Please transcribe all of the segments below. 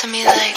to me like.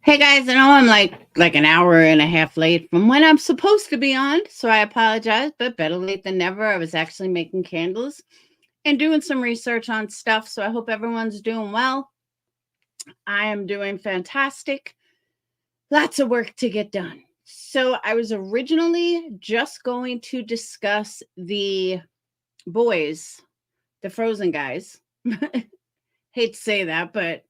Hey guys, I know I'm like an hour and a half late from when I'm supposed to be on, so I apologize, but better late than never. I was actually making candles and doing some research on stuff, so I hope everyone's doing well. I am doing fantastic. Lots of work to get done. So I was originally just going to discuss the boys, the Frozen guys. Hate to say that, but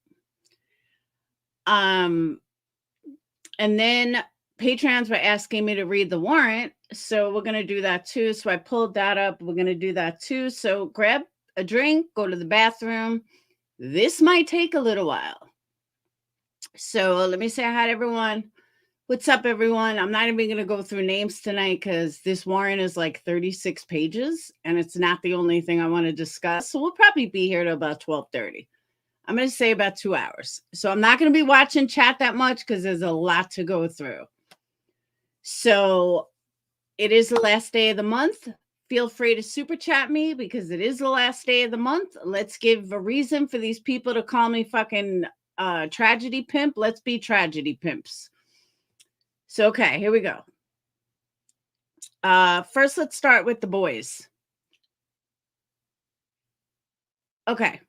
and then Patreons were asking me to read the warrant, so we're going to do that too. So I pulled that up. We're going to do that too. So grab a drink, go to the bathroom. This might take a little while. So let me say hi to everyone. What's up, everyone? I'm not even going to go through names tonight because this warrant is like 36 pages, and it's not the only thing I want to discuss. So we'll probably be here till about 12:30. I'm going to say about 2 hours. So I'm not going to be watching chat that much because there's a lot to go through. So it is the last day of the month. Feel free to super chat me because it is the last day of the month. Let's give a reason for these people to call me fucking tragedy pimp. Let's be tragedy pimps. So, okay, here we go. First, let's start with the boys. Okay.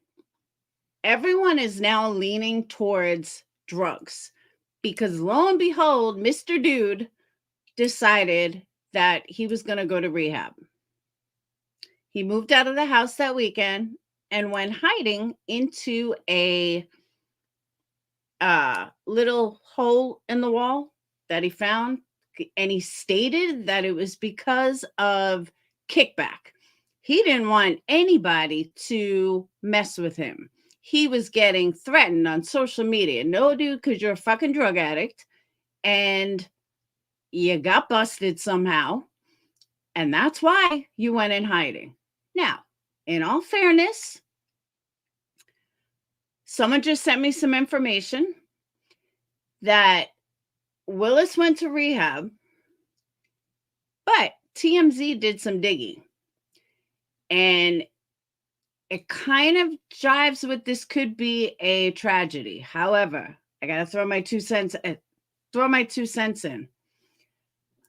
Everyone is now leaning towards drugs because lo and behold, Mr. Dude decided that he was going to go to rehab. He moved out of the house that weekend and went hiding into a little hole in the wall that he found. And he stated that it was because of kickback. He didn't want anybody to mess with him. He was getting threatened on social media. No, dude, because you're a fucking drug addict and you got busted somehow. And that's why you went in hiding. Now, in all fairness, someone just sent me some information that Willis went to rehab, but TMZ did some digging. And it kind of jives with this could be a tragedy. However, I got to throw my 2 cents in.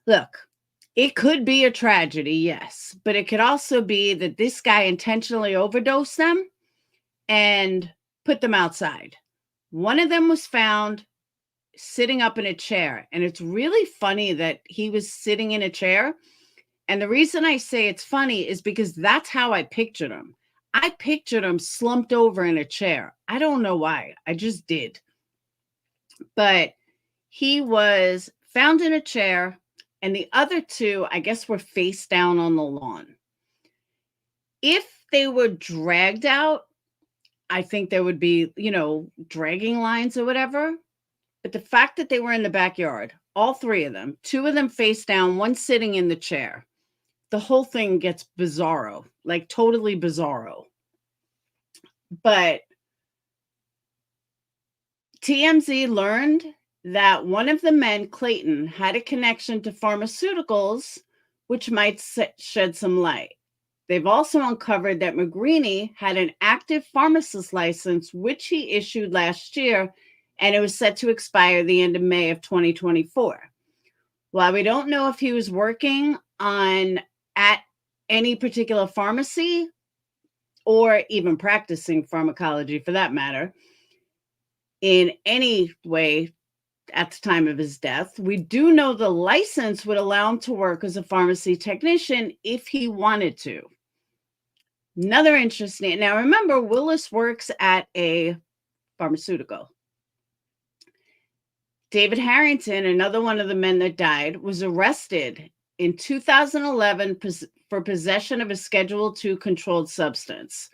Look, it could be a tragedy, yes, but it could also be that this guy intentionally overdosed them and put them outside. One of them was found sitting up in a chair. And it's really funny that he was sitting in a chair. And the reason I say it's funny is because that's how I pictured him. I pictured him slumped over in a chair. I don't know why. I just did. But he was found in a chair, and the other two, I guess, were face down on the lawn. If they were dragged out, I think there would be, dragging lines or whatever. But the fact that they were in the backyard, all three of them, two of them face down, one sitting in the chair, the whole thing gets bizarro, like totally bizarro. But TMZ learned that one of the men, Clayton, had a connection to pharmaceuticals, which might shed some light. They've also uncovered that McGreeny had an active pharmacist license, which he issued last year, and it was set to expire the end of May of 2024. While we don't know if he was working at any particular pharmacy or even practicing pharmacology for that matter in any way at the time of his death, we do know the license would allow him to work as a pharmacy technician if he wanted to. Another interesting, now remember, Willis works at a pharmaceutical. David Harrington, another one of the men that died, was arrested in 2011 for possession of a Schedule II controlled substance.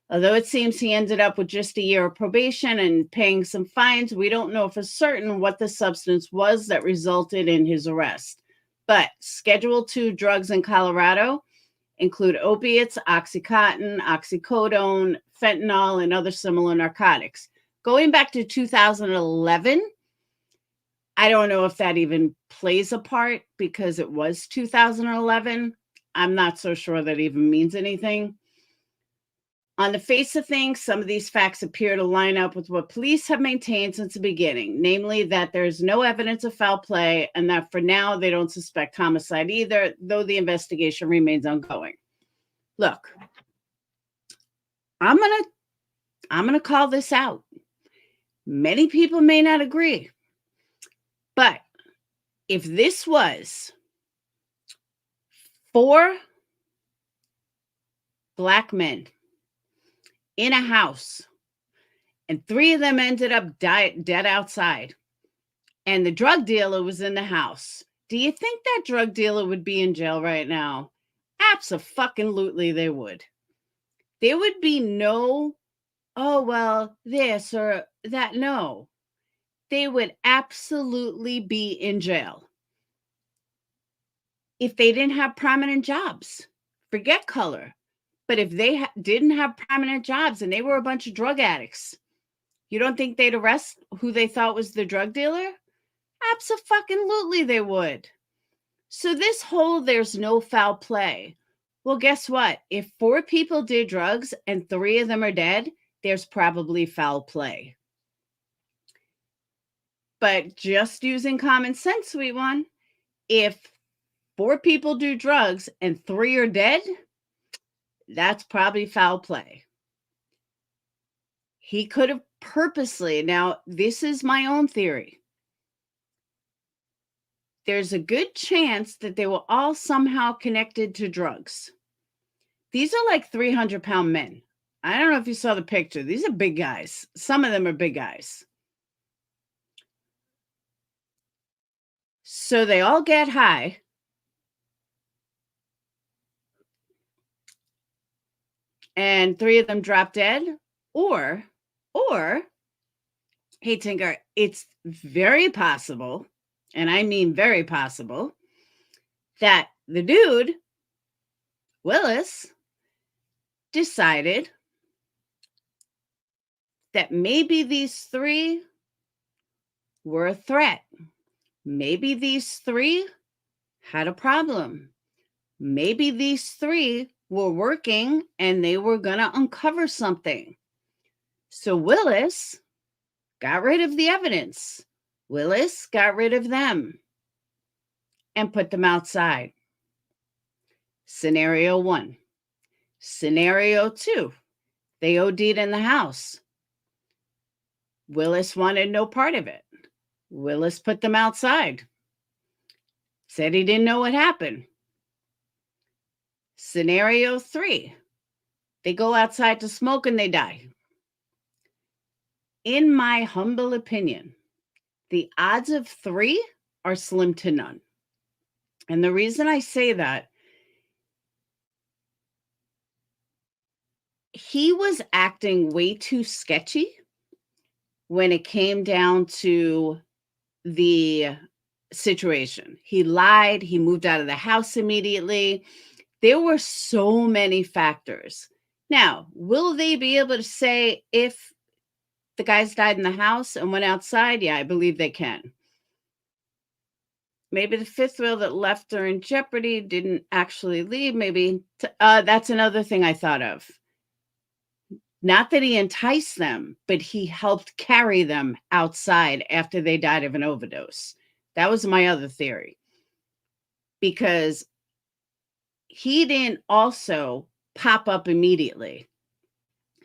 Although it seems he ended up with just a year of probation and paying some fines, we don't know for certain what the substance was that resulted in his arrest. But Schedule II drugs in Colorado include opiates, Oxycontin, oxycodone, fentanyl, and other similar narcotics. Going back to 2011, I don't know if that even plays a part because it was 2011. I'm not so sure that even means anything. On the face of things, some of these facts appear to line up with what police have maintained since the beginning, namely that there's no evidence of foul play and that for now they don't suspect homicide either, though the investigation remains ongoing. Look, I'm gonna call this out. Many people may not agree, but if this was 4 Black men in a house, and 3 of them ended up dead outside, and the drug dealer was in the house, do you think that drug dealer would be in jail right now? Abso-fucking-lutely they would. There would be no, oh, well, this or that. No. They would absolutely be in jail. If they didn't have prominent jobs, forget color. But if they didn't have prominent jobs and they were a bunch of drug addicts, you don't think they'd arrest who they thought was the drug dealer? Abso-fucking-lutely they would. So this whole there's no foul play. Well, guess what? If 4 people did drugs and 3 of them are dead, there's probably foul play. But just using common sense, sweet one, if 4 people do drugs and 3 are dead, that's probably foul play. He could have purposely, now this is my own theory. There's a good chance that they were all somehow connected to drugs. These are like 300-pound men. I don't know if you saw the picture. These are big guys. Some of them are big guys. So they all get high. And 3 of them drop dead. Or, hey, Tinker, it's very possible, and I mean very possible, that the dude, Willis, decided that maybe these 3 were a threat. Maybe these 3 had a problem. Maybe these 3 were working and they were going to uncover something. So Willis got rid of the evidence. Willis got rid of them and put them outside. Scenario 1. Scenario 2. They OD'd in the house. Willis wanted no part of it. Willis put them outside. Said he didn't know what happened. Scenario 3, they go outside to smoke and they die. In my humble opinion, the odds of 3 are slim to none. And the reason I say that, he was acting way too sketchy when it came down to the situation. He lied, he moved out of the house immediately. There were so many factors. Now, will they be able to say if the guys died in the house and went outside? Yeah, I believe they can. Maybe the fifth wheel that left her in jeopardy didn't actually leave. Maybe that's another thing I thought of. Not that he enticed them, but he helped carry them outside after they died of an overdose. That was my other theory. Because he didn't also pop up immediately.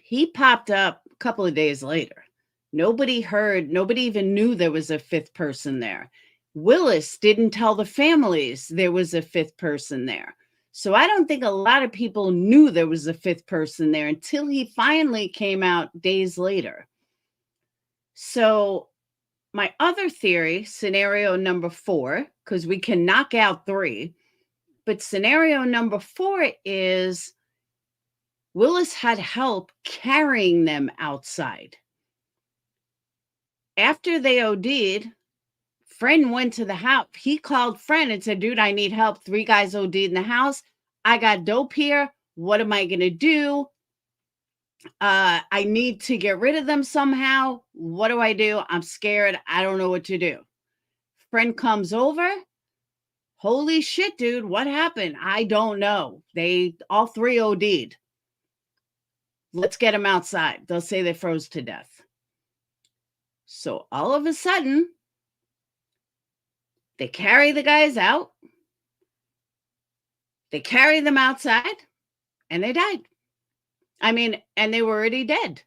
He popped up a couple of days later. Nobody heard, nobody even knew there was a fifth person there. Willis didn't tell the families there was a fifth person there. So I don't think a lot of people knew there was a fifth person there until he finally came out days later. So my other theory, scenario number 4, because we can knock out 3, but scenario number 4 is Willis had help carrying them outside. After they OD'd, friend went to the house. He called friend and said, dude, I need help. 3 guys OD'd in the house. I got dope here. What am I going to do? I need to get rid of them somehow. What do I do? I'm scared. I don't know what to do. Friend comes over. Holy shit, dude. What happened? I don't know. They all 3 OD'd. Let's get them outside. They'll say they froze to death. So all of a sudden, they carry the guys out. They carry them outside and they died. I mean, and they were already dead.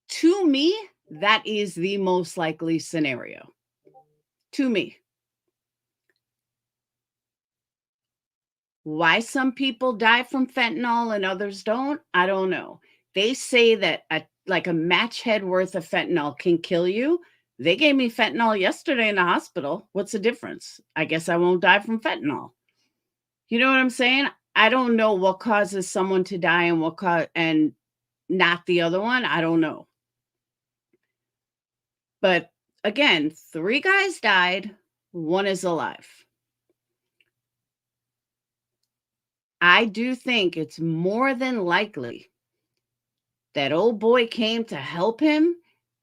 To me, that is the most likely scenario. To me. Why some people die from fentanyl and others don't, I don't know. They say that like a match head worth of fentanyl can kill you. They gave me fentanyl yesterday in the hospital. What's the difference? I guess I won't die from fentanyl. You know what I'm saying? I don't know what causes someone to die and and not the other one. I don't know. But again, 3 guys died, 1 is alive. I do think it's more than likely that old boy came to help him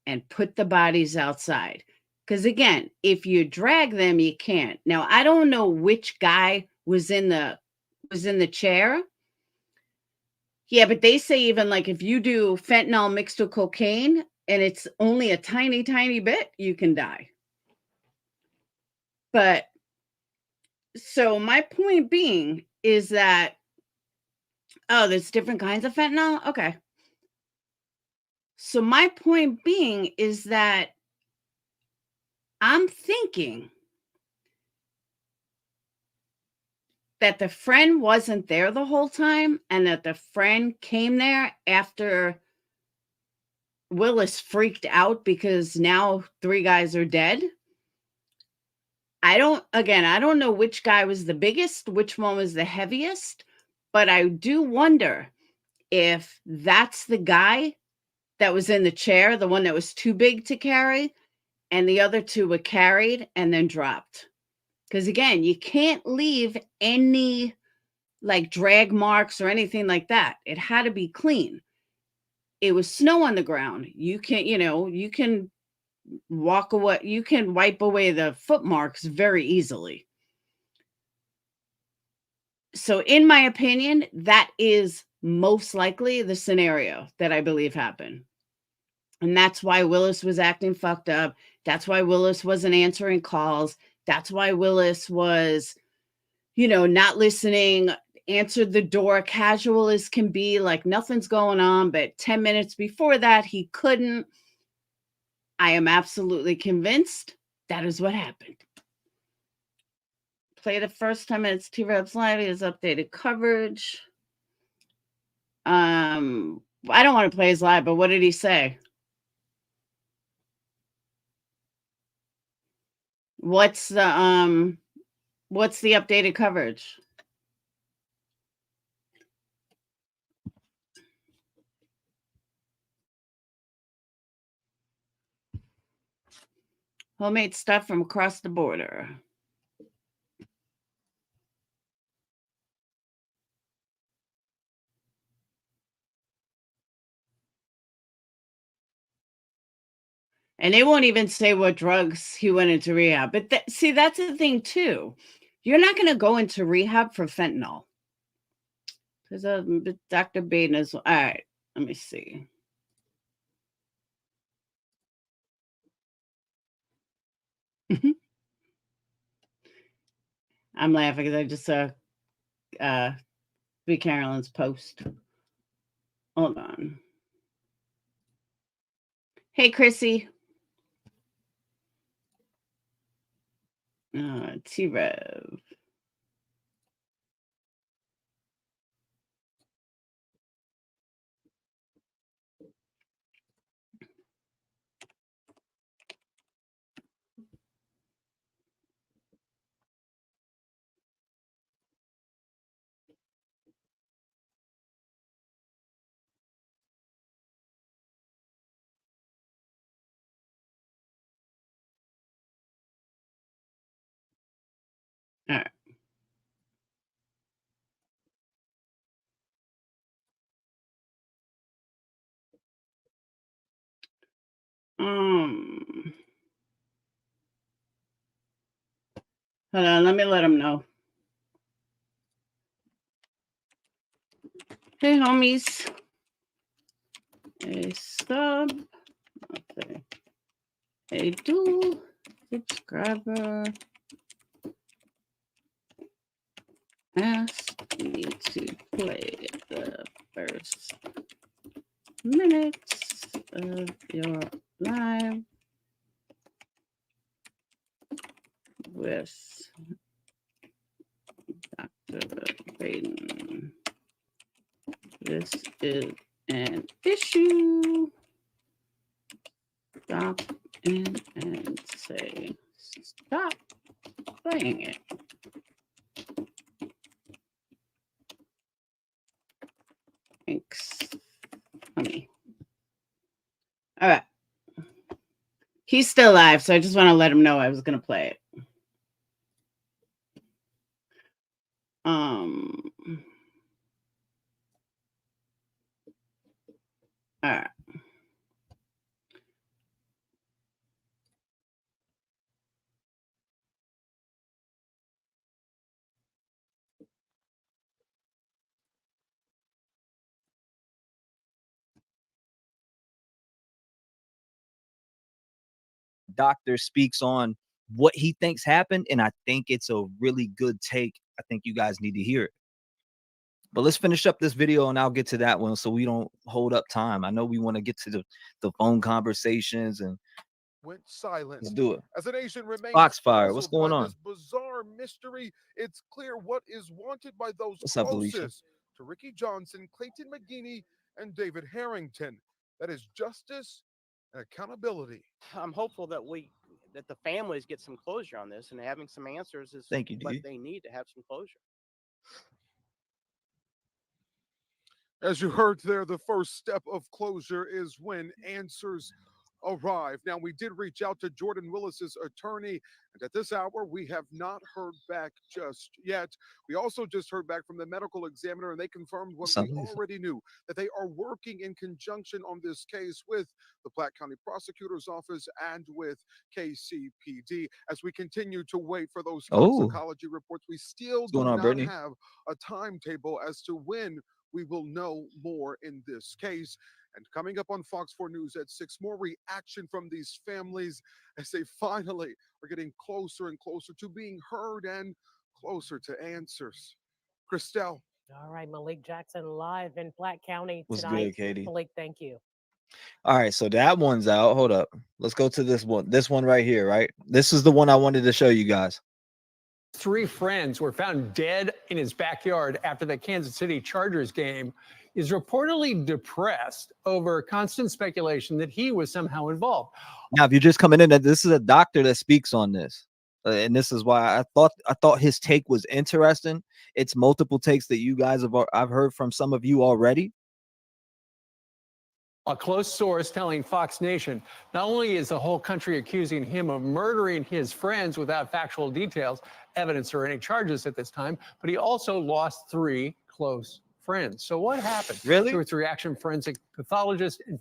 and put the bodies outside. Because again, if you drag them, you can't. Now, I don't know which guy was in the chair. Yeah, but they say even like if you do fentanyl mixed with cocaine and it's only a tiny, tiny bit, you can die. But so my point being is that, oh, there's different kinds of fentanyl? Okay. So my point being is that I'm thinking that the friend wasn't there the whole time and that the friend came there after Willis freaked out because now 3 guys are dead. I don't know which guy was the biggest, which one was the heaviest, but I do wonder if that's the guy that was in the chair, the one that was too big to carry, and the other 2 were carried and then dropped. Because again, you can't leave any like drag marks or anything like that. It had to be clean. It was snow on the ground. You can walk away. You can wipe away the foot marks very easily. So in my opinion, that is most likely the scenario that I believe happened. And that's why Willis was acting fucked up. That's why Willis wasn't answering calls. That's why Willis was, not listening, answered the door casual as can be, like nothing's going on. But 10 minutes before that, he couldn't. I am absolutely convinced that is what happened. Play the first 10 minutes T-Reb's live. He has updated coverage. I don't want to play his live, but what did he say? What's the updated coverage? Homemade stuff from across the border. And they won't even say what drugs he went into rehab. But see, that's the thing too. You're not going to go into rehab for fentanyl. Because Dr. Baden is all right. Let me see. I'm laughing because I just saw B. Carolyn's post. Hold on. Hey, Chrissy. T-Rev. All right. Hold on, let me let him know. Hey, homies. A sub. Okay. A dual subscriber asked me to play the first minutes of your live with Dr. Baden. This is an issue. Stop in and say, stop playing it. Thanks, honey. All right. He's still live, so I just want to let him know I was going to play it. All right. Doctor speaks on what he thinks happened, and I think it's a really good take. I think you guys need to hear it. But let's finish up this video and I'll get to that one so we don't hold up time. I know we want to get to the phone conversations and went silent. let's do it. As a nation remains Foxfire, what's going on? This bizarre mystery, it's clear what is wanted by those What's up, closest Alicia? to Ricky Johnson, Clayton McGeeney, and David Harrington. That is justice and accountability. I'm hopeful that the families get some closure on this, and having some answers is Thank you, what D. they need to have some closure. As you heard there, the first step of closure is when answers arrive. Now, we did reach out to Jordan Willis's attorney, and at this hour, we have not heard back just yet. We also just heard back from the medical examiner, and they confirmed what we already knew, that they are working in conjunction on this case with the Platte County Prosecutor's Office and with KCPD. As we continue to wait for those toxicology reports, we still do not have a timetable as to when we will know more in this case. And coming up on Fox 4 News at 6, more reaction from these families as they finally are getting closer and closer to being heard and closer to answers. Christelle. All right, Malik Jackson live in Platte County tonight. What's good, Katie? Malik, thank you. All right, so that one's out. Hold up. Let's go to this one. This one right here, right? This is the one I wanted to show you guys. 3 friends were found dead in his backyard after the Kansas City Chargers game, is reportedly depressed over constant speculation that he was somehow involved. Now, if you're just coming in, this is a doctor that speaks on this. And this is why I thought his take was interesting. It's multiple takes that you guys I've heard from some of you already. A close source telling Fox Nation, not only is the whole country accusing him of murdering his friends without factual details, evidence, or any charges at this time, but he also lost 3 close friends. So what happened? Really? To its reaction, forensic pathologist and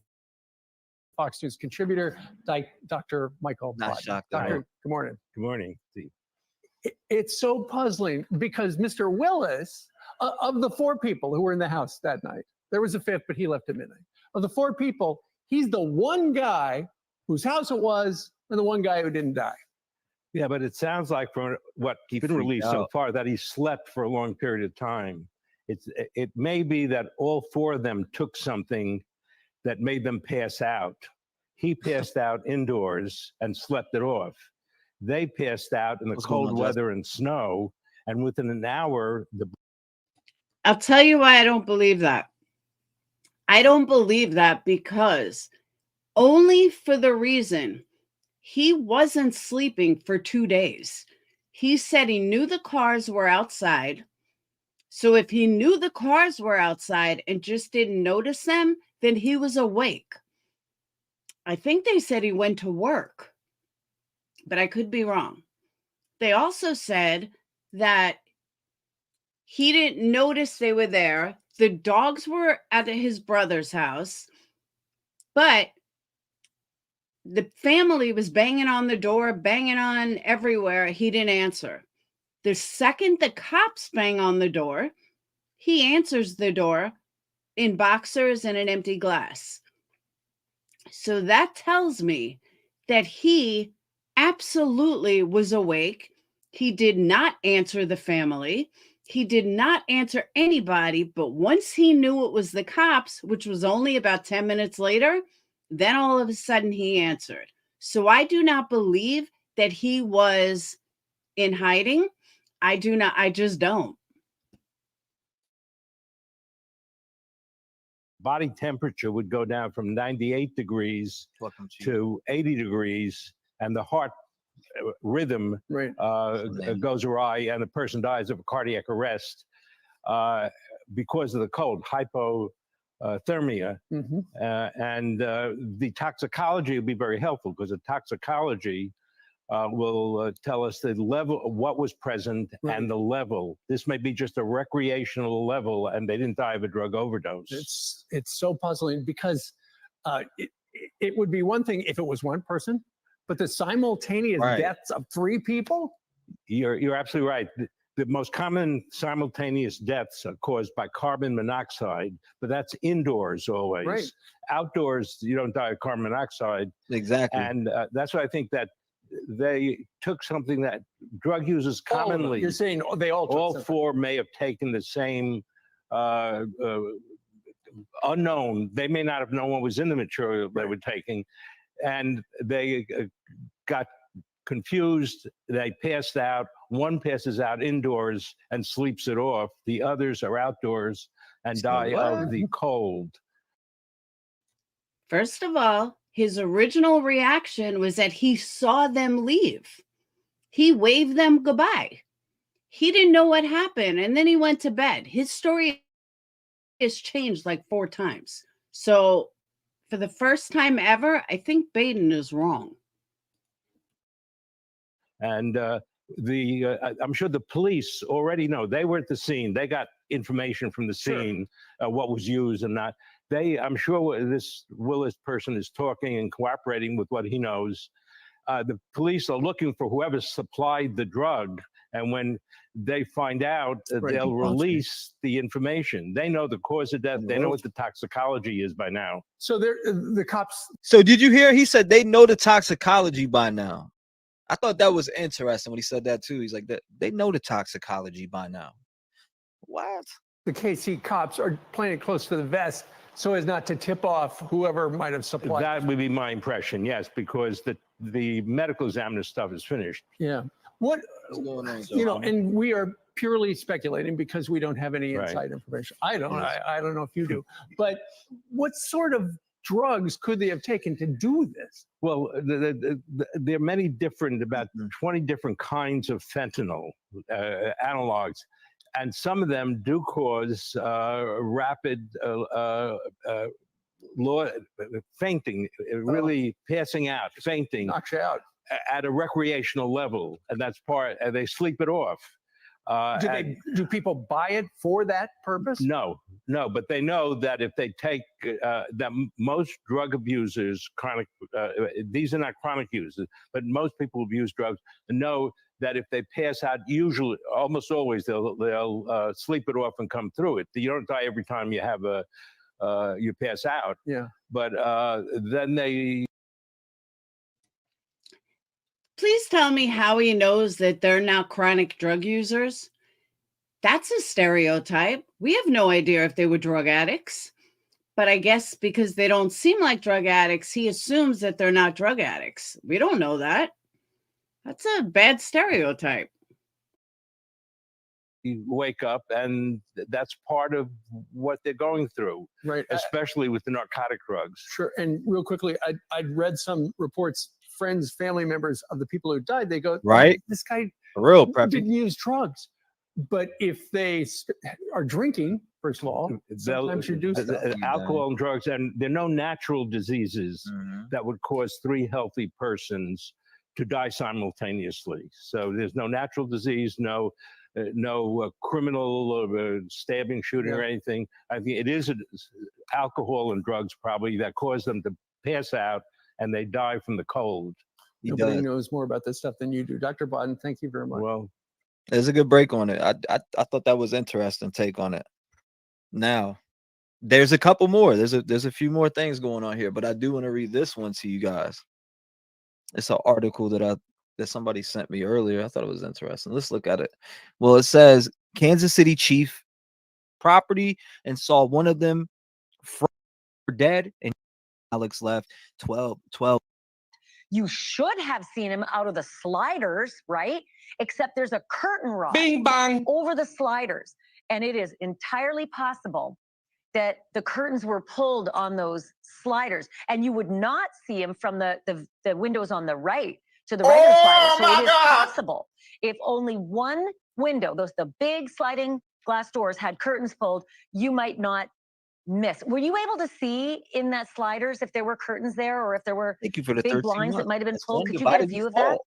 Fox News contributor, Dr. Michael Not Plott. shocked. Doctor, good morning. Good morning. It's so puzzling because Mr. Willis, of the 4 people who were in the house that night, there was a 5th, but he left at midnight. Of the 4 people, he's the one guy whose house it was and the one guy who didn't die. Yeah, but it sounds like from what's been released so far that he slept for a long period of time. It may be that all 4 of them took something that made them pass out. He passed out indoors and slept it off. They passed out in the cold weather and snow, and within an hour, I'll tell you why I don't believe that. I don't believe that because only for the reason he wasn't sleeping for 2 days. He said he knew the cars were outside. So if he knew the cars were outside and just didn't notice them, then he was awake. I think they said he went to work, but I could be wrong. They also said that he didn't notice they were there. The dogs were at his brother's house, but the family was banging on the door, banging on everywhere. He didn't answer. The second the cops bang on the door, he answers the door in boxers and an empty glass. So that tells me that he absolutely was awake. He did not answer the family. He did not answer anybody, but once he knew it was the cops, which was only about 10 minutes later, then all of a sudden he answered. So I do not believe that he was in hiding. I just don't. body temperature would go down from 98 degrees to 80 degrees, and the heart rhythm goes awry, and the person dies of a cardiac arrest because of the cold, hypothermia. And the toxicology will be very helpful, because the toxicology will tell us the level, what was present, and the level. This may be just a recreational level, and they didn't die of a drug overdose. It's so puzzling, because it would be one thing if it was one person, but the simultaneous deaths of 3 people? You're absolutely right. The most common simultaneous deaths are caused by carbon monoxide, but that's indoors always. Right. Outdoors, you don't die of carbon monoxide. Exactly. And that's why I think that they took something that drug users commonly. You're saying they all 4 may have taken the same unknown. They may not have known what was in the material they were taking, and they got confused. They passed out. One passes out indoors and sleeps it off. The others are outdoors and die of the cold. First of all, his original reaction was that he saw them leave. He waved them goodbye. He didn't know what happened, and then he went to bed. His story has changed like 4 times. So for the first time ever, I think Baden is wrong. And I'm sure the police already know. They were at the scene. They got information from the scene, what was used and not. I'm sure this Willis person is talking and cooperating with what he knows. The police are looking for whoever supplied the drug, and when they find out, they'll release the information. They know the cause of death. They know what the toxicology is by now. So the cops. So did you hear? He said they know the toxicology by now. I thought that was interesting when he said that too. He's like, that they know the toxicology by now. What? the KC cops are playing it close to the vest so as not to tip off whoever might have supplied. That would be my impression, yes, because the medical examiner stuff is finished. Yeah. What, What's going on, you know, Joe? and we are purely speculating because we don't have any Right. inside information. I don't. Yes. I don't know if you do. But what sort of drugs could they have taken to do this? Well, there are many different, about Mhm. 20 different kinds of fentanyl analogs, and some of them do cause rapid fainting, really passing out, fainting Knocks you out. at a recreational level, and that's part. And they sleep it off. Do people buy it for that purpose? No, but they know that if they take that most drug abusers, chronic, these are not chronic users, but most people who use drugs know that if they pass out, usually, almost always, they'll sleep it off and come through it. You don't die every time you have you pass out. Yeah. But then they. Please tell me how he knows that they're not chronic drug users. That's a stereotype. We have no idea if they were drug addicts. But I guess because they don't seem like drug addicts, he assumes that they're not drug addicts. We don't know that. That's a bad stereotype. You wake up, and that's part of what they're going through, Right. especially with the narcotic drugs. Sure. And real quickly, I'd read some reports, friends, family members of the people who died. They go, Right. This guy For real, Preppy. didn't use drugs. But if they are drinking, first of all, sometimes you do stuff. Alcohol and drugs, and there are no natural diseases Mhm. that would cause three healthy persons to die simultaneously. So there's no natural disease, no criminal or stabbing, shooting, or anything. I think it is alcohol and drugs probably that cause them to pass out and they die from the cold. Nobody knows more about this stuff than you do. Dr. Bodden, thank you very much. Well, there's a good break on it. I thought that was interesting take on it. Now, there's a couple more. There's a few more things going on here, but I do want to read this one to you guys. It's an article that somebody sent me earlier. I thought it was interesting. Let's look at it. Well, it says Kansas City chief property and saw one of them dead, and Alex left 12. You should have seen him out of the sliders, right? Except there's a curtain rod Bing bang. over the sliders. And it is entirely possible that the curtains were pulled on those sliders. And you would not see him from the windows on the right to the right of the sliders. So it is possible if only one window, the big sliding glass doors had curtains pulled, you might not miss. Were you able to see in that sliders if there were curtains there or if there were Thank you for the big 13 blinds that months. might have been That's pulled? one Could you get a divided view of that? fall.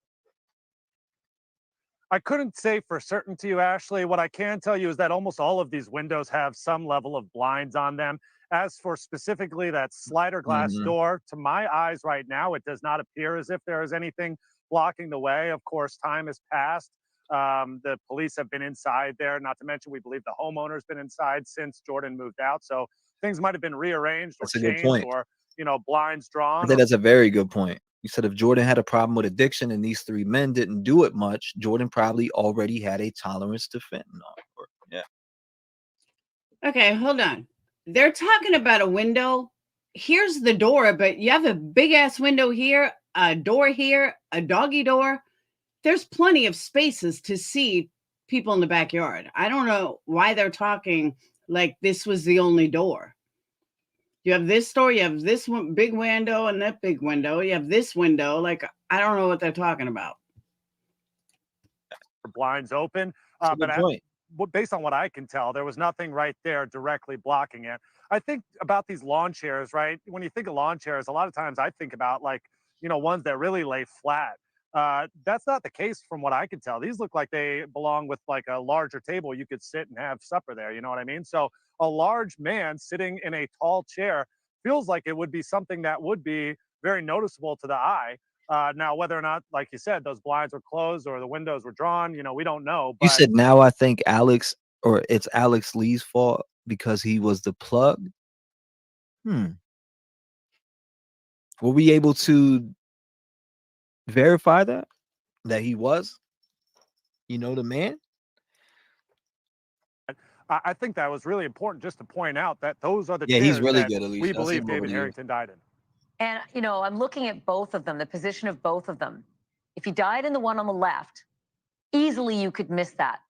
I couldn't say for certain to you, Ashley. What I can tell you is that almost all of these windows have some level of blinds on them. As for specifically that slider glass door, to my eyes right now, it does not appear as if there is anything blocking the way. Of course, time has passed. The police have been inside there. Not to mention, we believe the homeowner's been inside since Jordan moved out. So things might have been rearranged or That's a good changed point. or, blinds I drawn. think that's a very good point. You said if Jordan had a problem with addiction and these three men didn't do it much, Jordan probably already had a tolerance to fentanyl. Yeah. Okay, hold on. They're talking about a window. Here's the door, but you have a big ass window here, a door here, a doggy door. There's plenty of spaces to see people in the backyard. I don't know why they're talking like this was the only door. You have this door, you have this one big window and that big window. You have this window. Like, I don't know what they're talking about. Blinds open. That's a good point. Based on what I can tell, there was nothing right there directly blocking it. I think about these lawn chairs, right? When you think of lawn chairs, a lot of times I think about ones that really lay flat. That's not the case from what I can tell. These look like they belong with like a larger table. You could sit and have supper there. You know what I mean? So a large man sitting in a tall chair feels like it would be something that would be very noticeable to the eye. Now, whether or not, like you said, those blinds were closed or the windows were drawn, we don't know. But You said now I think it's Alex Lee's fault because he was the plug. Were we able to verify that he was, the man? I think that was really important just to point out that those are the Yeah, chairs he's really that good, Alicia. we I'll see believe him over David to you. Harrington died in. And, you know, I'm looking at both of them, the position of both of them. If he died in the one on the left, easily you could miss that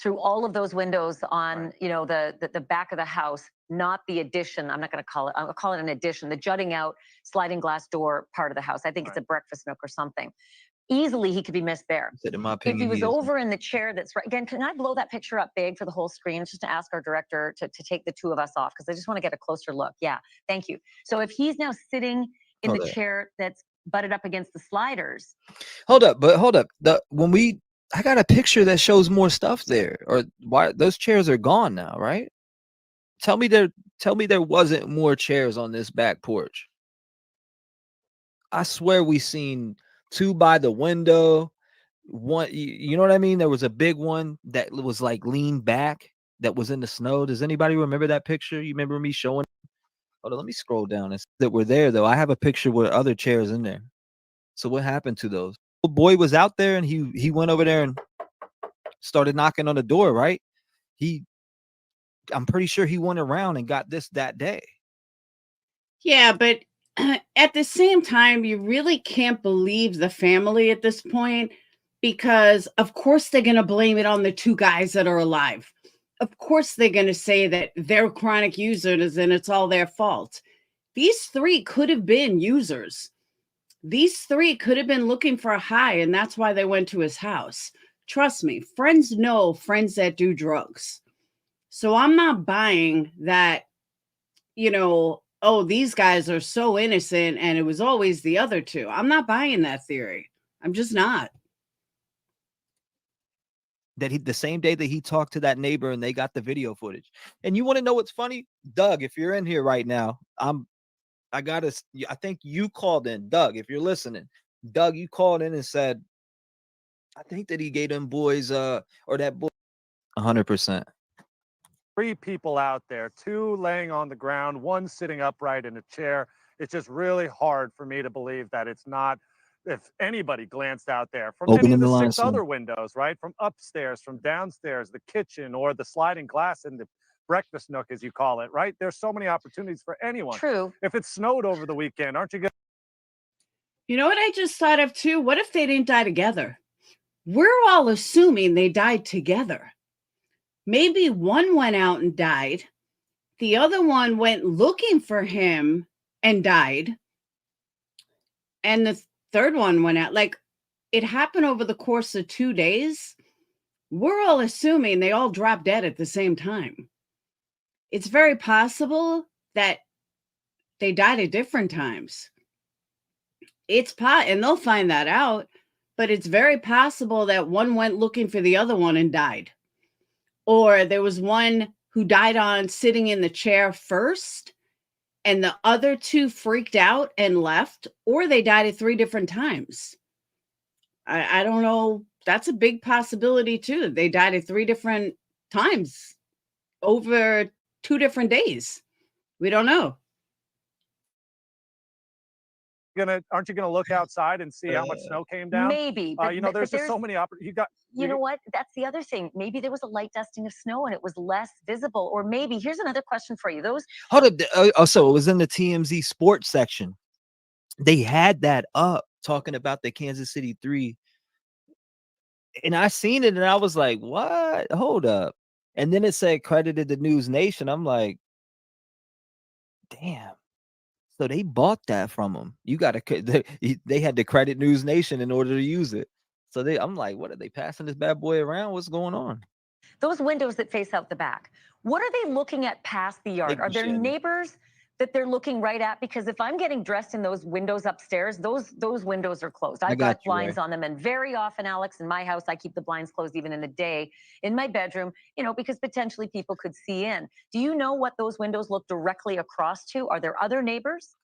through all of those windows on, Right. you know, the back of the house, not the addition. I'm not going to call it, I'll call it an addition, the jutting out sliding glass door part of the house. I think it's a breakfast nook or something. Easily he could be missed there. Said, in my If opinion, he was he is. over in the chair that's right, again, can I blow that picture up big for the whole screen just to ask our director to take the two of us off? Because I just want to get a closer look. Yeah, thank you. So if he's now sitting in the chair that's butted up against the sliders. Hold up, but hold up. I got a picture that shows more stuff there. Or why those chairs are gone now, right? Tell me there wasn't more chairs on this back porch. I swear we seen two by the window. One, you know what I mean? There was a big one that was like leaned back that was in the snow. Does anybody remember that picture? You remember me showing? Hold on, let me scroll down. It's that we're there though. I have a picture with other chairs in there. So what happened to those? The boy was out there and he went over there and started knocking on the door, right? I'm pretty sure he went around and got this that day. Yeah, but at the same time, you really can't believe the family at this point, because of course they're going to blame it on the two guys that are alive. Of course they're going to say that they're chronic users and it's all their fault. These three could have been users. These three could have been looking for a high, and that's why they went to his house. Trust me, friends know friends that do drugs. So I'm not buying that, you know, oh, these guys are so innocent and it was always the other two. I'm not buying that theory. I'm just not. That the same day that he talked to that neighbor and they got the video footage. And you want to know what's funny? Doug, if you're in here right now, I think you called in. Doug, if you're listening, Doug, you called in and said, I think that he gave them boys or that boy 100%. 3 people out there, 2 laying on the ground, 1 sitting upright in a chair. It's just really hard for me to believe that it's not, if anybody glanced out there from any of the 6 other windows, right? From upstairs, from downstairs, the kitchen, or the sliding glass in the breakfast nook, as you call it, right? There's so many opportunities for anyone. True. If it snowed over the weekend, aren't you going to? You know what I just thought of too? What if they didn't die together? We're all assuming they died together. Maybe one went out and died. The other one went looking for him and died. And the third one went out. Like, it happened over the course of 2 days. We're all assuming they all dropped dead at the same time. It's very possible that they died at different times. And they'll find that out, but it's very possible that one went looking for the other one and died. Or there was one who died on sitting in the chair first, and the other 2 freaked out and left, or they died at 3 different times. I don't know. That's a big possibility too. They died at 3 different times over 2 different days. We don't know. Aren't you gonna look outside and see how much snow came down? Maybe, but, You know, there's just so many you know what? That's the other thing. Maybe there was a light dusting of snow and it was less visible. Or maybe, here's another question for you. Hold up. So it was in the TMZ sports section. They had that up talking about the Kansas City 3. And I seen it and I was like, what? Hold up. And then it said credited to News Nation. I'm like, damn. So they bought that from them. You got to, they had to credit News Nation in order to use it. So I'm like, what are they passing this bad boy around? What's going on? Those windows that face out the back, what are they looking at past the yard? Are there neighbors that they're looking right at? Because if I'm getting dressed in those windows upstairs, those windows are closed. I've got blinds on them. And very often, Alex, in my house, I keep the blinds closed even in the day in my bedroom, you know, because potentially people could see in. Do you know what those windows look directly across to? Are there other neighbors?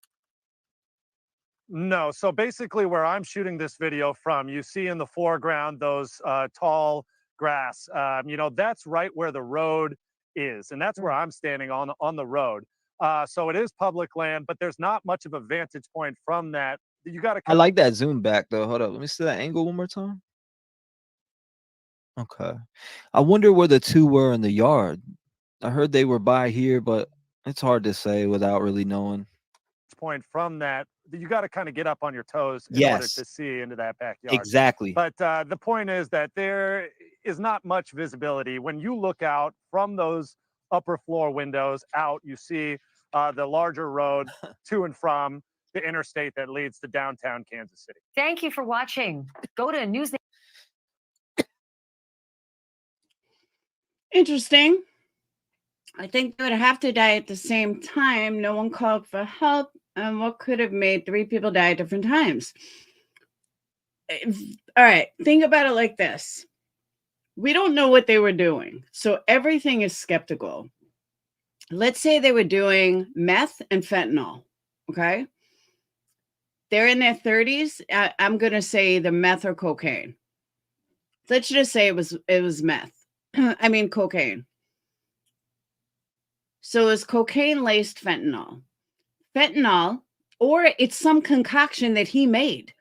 No. So basically where I'm shooting this video from, you see in the foreground those tall grass. You know, that's right where the road is. And that's where I'm standing on the road. So it is public land, but there's not much of a vantage point from that. You got to. I like that zoom back though. Hold up. Let me see that angle one more time. Okay. I wonder where the 2 were in the yard. I heard they were by here, but it's hard to say without really knowing. Point from that, you got to kind of get up on your toes in order Yes. to see into that backyard. Exactly. But the point is that there is not much visibility. When you look out from those upper floor windows out, you see the larger road to and from the interstate that leads to downtown Kansas City. Thank you for watching. Go to News. Interesting. I think they would have to die at the same time. No one called for help. And what could have made 3 people die at different times? All right. Think about it like this. We don't know what they were doing. So everything is skeptical. Let's say they were doing meth and fentanyl. Okay. They're in their 30s. I'm going to say the meth or cocaine. Let's just say it was meth. I mean, cocaine. So is cocaine laced fentanyl? Fentanyl, or it's some concoction that he made.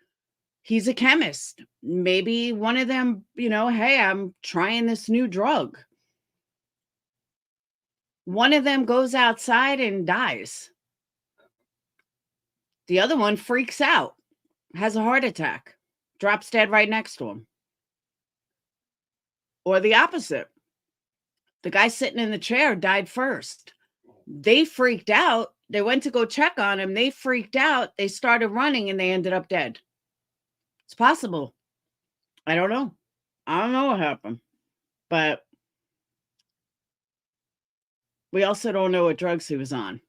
He's a chemist. Maybe one of them, hey, I'm trying this new drug. One of them goes outside and dies. The other one freaks out, has a heart attack, drops dead right next to him. Or the opposite. The guy sitting in the chair died first. They freaked out. They went to go check on him. They freaked out. They started running and they ended up dead. It's possible. I don't know. I don't know what happened. But we also don't know what drugs he was on.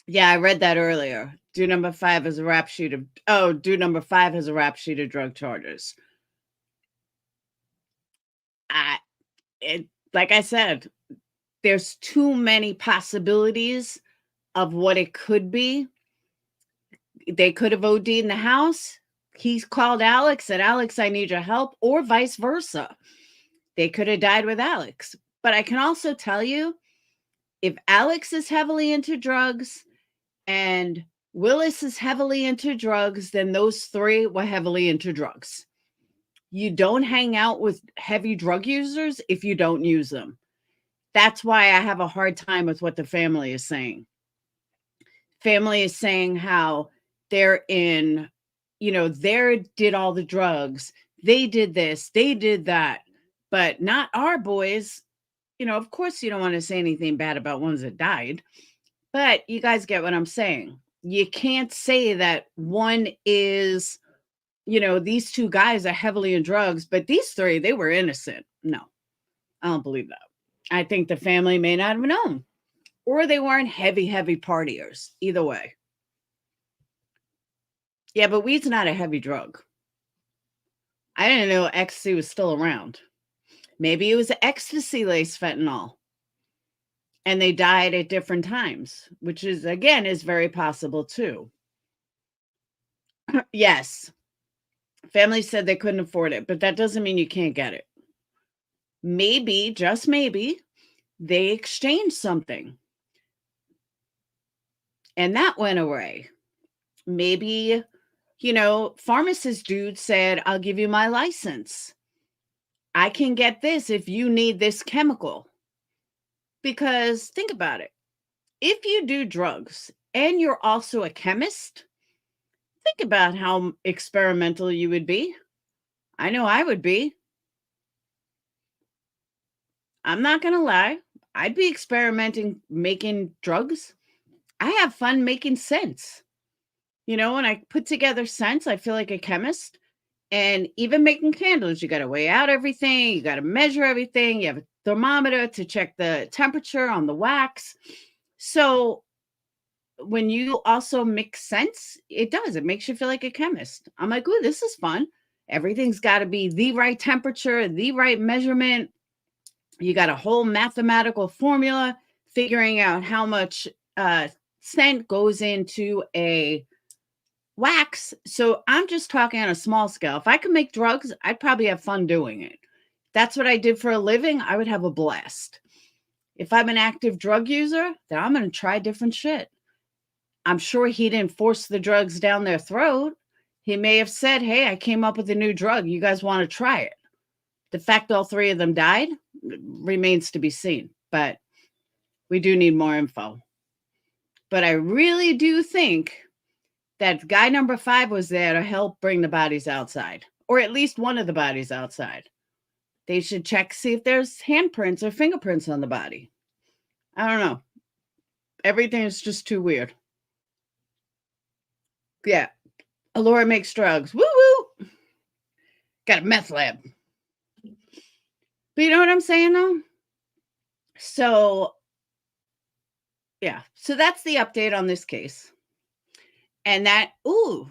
Yeah, I read that earlier. Dude number 5 is a rap sheet of dude number 5 has a rap sheet of drug charges. Like I said, there's too many possibilities of what it could be. They could have OD'd in the house. He's called Alex, said, Alex, I need your help, or vice versa. They could have died with Alex. But I can also tell you, if Alex is heavily into drugs and Willis is heavily into drugs, then those 3 were heavily into drugs. You don't hang out with heavy drug users if you don't use them. That's why I have a hard time with what the family is saying. Family is saying how they're in, they did all the drugs. They did this, they did that, but not our boys. Of course you don't want to say anything bad about ones that died, but you guys get what I'm saying. You can't say that one is, these 2 guys are heavily in drugs, but these 3, they were innocent. No, I don't believe that. I think the family may not have known, or they weren't heavy partiers. Either way. Yeah, but weed's not a heavy drug. I didn't know ecstasy was still around. Maybe it was ecstasy-laced fentanyl. And they died at different times, which is very possible too. Yes. Family said they couldn't afford it, but that doesn't mean you can't get it. Maybe, just maybe, they exchanged something. And that went away. Maybe, pharmacist dude said, I'll give you my license. I can get this if you need this chemical. Because think about it. If you do drugs and you're also a chemist, think about how experimental you would be. I know I would be. I'm not going to lie. I'd be experimenting, making drugs. I have fun making scents. When I put together scents, I feel like a chemist. And even making candles, you got to weigh out everything. You got to measure everything. You have a thermometer to check the temperature on the wax. So when you also mix scents, it makes you feel like a chemist. I'm like, ooh, this is fun. Everything's got to be the right temperature, the right measurement. You got a whole mathematical formula, figuring out how much scent goes into a wax. So I'm just talking on a small scale. If I could make drugs, I'd probably have fun doing it. That's what I did for a living. I would have a blast. If I'm an active drug user, then I'm going to try different shit. I'm sure he didn't force the drugs down their throat. He may have said, hey, I came up with a new drug. You guys want to try it? The fact all 3 of them died remains to be seen. But We do need more info. But I really do think that guy number 5 was there to help bring the bodies outside, or at least one of the bodies outside. They should check, see if there's handprints or fingerprints on the body. I don't know. Everything is just too weird. Yeah. Alora makes drugs. Woo woo. Got a meth lab. But you know what I'm saying, though? So, yeah. So that's the update on this case. And that, ooh,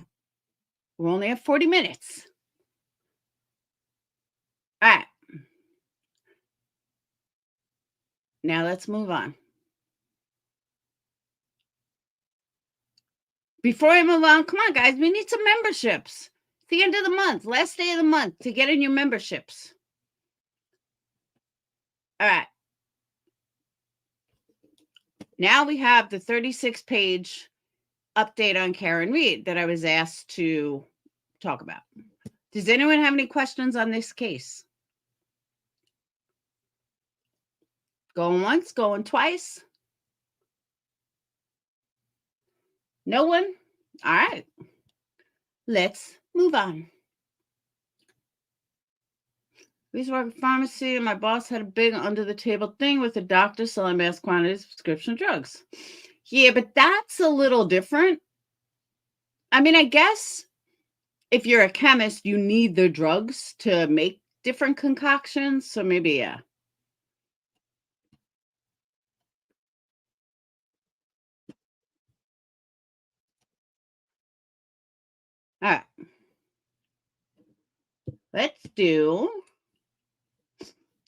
we only have 40 minutes. All right. Now let's move on. Before I move on, come on, guys. We need some memberships. It's the end of the month, last day of the month to get in your memberships. All right. Now we have the 36-page update on Karen Reed that I was asked to talk about. Does anyone have any questions on this case? Going once, going twice? No one? All right. Let's move on. We used to work at a pharmacy, and my boss had a big under-the-table thing with a doctor selling mass quantities of prescription drugs. Yeah, but that's a little different. I mean, I guess if you're a chemist, you need the drugs to make different concoctions. So maybe, yeah. All right. Let's do.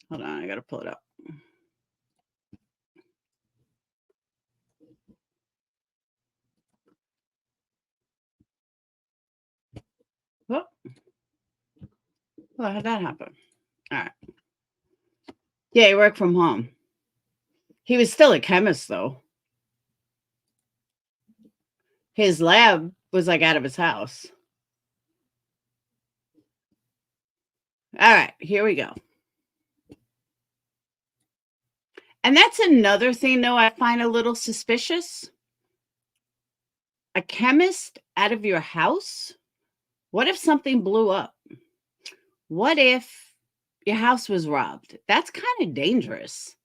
Hold on, I got to pull it up. Oh. Well, how'd that happen? All right. Yeah, he worked from home. He was still a chemist, though. His lab was like out of his house. All right, here we go. And that's another thing, though, I find a little suspicious. A chemist out of your house? What if something blew up? What if your house was robbed? That's kind of dangerous.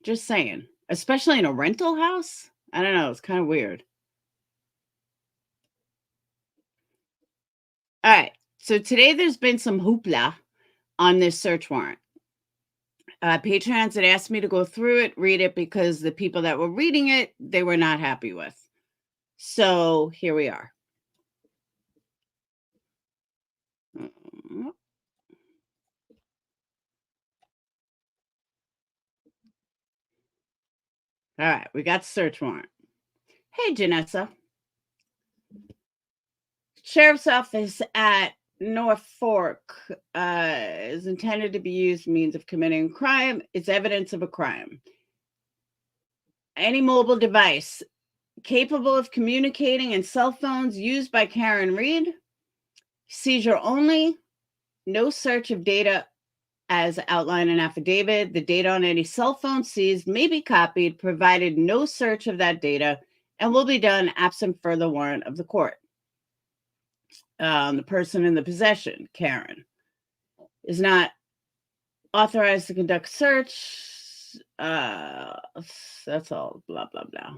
Just saying. Especially in a rental house? I don't know. It's kind of weird. All right. So today there's been some hoopla on this search warrant. Patrons had asked me to go through it, read it, because the people that were reading it, they were not happy with. So here we are. All right, we got the search warrant. Hey, Janessa. Sheriff's Office at Norfolk is intended to be used means of committing crime. It's evidence of a crime. Any mobile device capable of communicating and cell phones used by Karen Reed. Seizure only. No search of data as outlined in affidavit. The data on any cell phone seized may be copied, provided no search of that data, and will be done absent further warrant of the court. The person in the possession, Karen, is not authorized to conduct search. That's all, blah, blah, blah.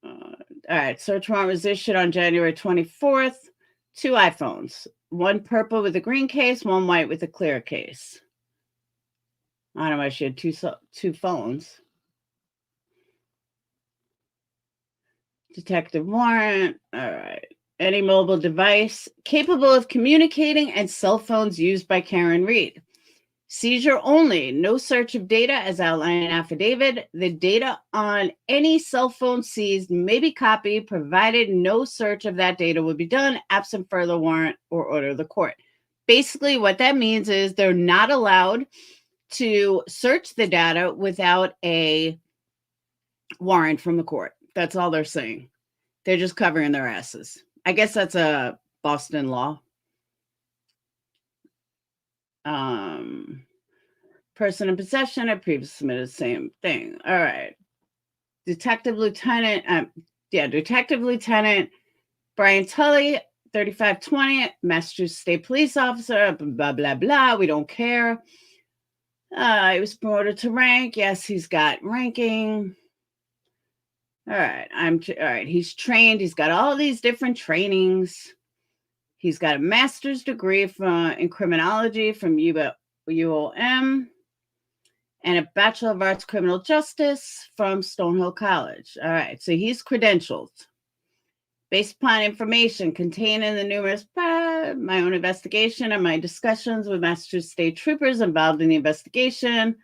All right, search warrant was issued on January 24th. 2 iPhones, one purple with a green case, one white with a clear case. I don't know why she had two phones. Detective warrant. All right. Any mobile device capable of communicating and cell phones used by Karen Reed. Seizure only. No search of data as outlined in affidavit. The data on any cell phone seized may be copied, provided no search of that data will be done absent further warrant or order of the court. Basically, what that means is they're not allowed to search the data without a warrant from the court. That's all they're saying. They're just covering their asses. I guess that's a Boston law. Person in possession, I previously submitted the same thing. All right. Detective Lieutenant Brian Tully, 3520, Massachusetts State Police Officer, blah, blah, blah. We don't care. He was promoted to rank. Yes, he's got ranking. All right. All right. He's trained. He's got all these different trainings. He's got a master's degree in criminology from UOM and a Bachelor of Arts Criminal Justice from Stonehill College. All right. So he's credentialed. Based upon information contained in the numerous my own investigation and my discussions with Massachusetts state troopers involved in the investigation,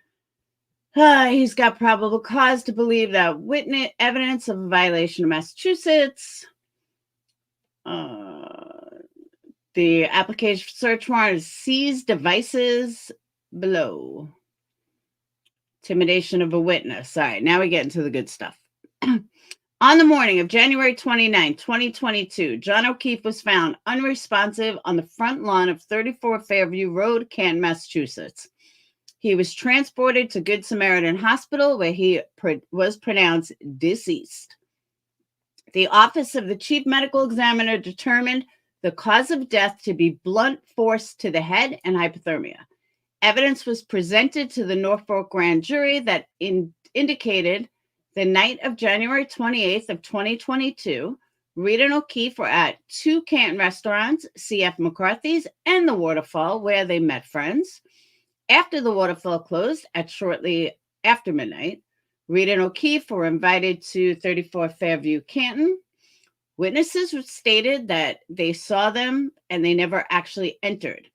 he's got probable cause to believe that witness evidence of a violation of Massachusetts. The application for search warrant is seized devices below. Intimidation of a witness. All right, now we get into the good stuff. On the morning of January 29, 2022, John O'Keefe was found unresponsive on the front lawn of 34 Fairview Road, Canton, Massachusetts. He was transported to Good Samaritan Hospital, where he was pronounced deceased. The Office of the Chief Medical Examiner determined the cause of death to be blunt force to the head and hypothermia. Evidence was presented to the Norfolk grand jury that indicated the night of January 28th of 2022, Reed and O'Keefe were at two Canton restaurants, C.F. McCarthy's and the Waterfall, where they met friends. After the Waterfall closed at shortly after midnight, Reed and O'Keefe were invited to 34 Fairview, Canton. Witnesses stated that they saw them and they never actually entered.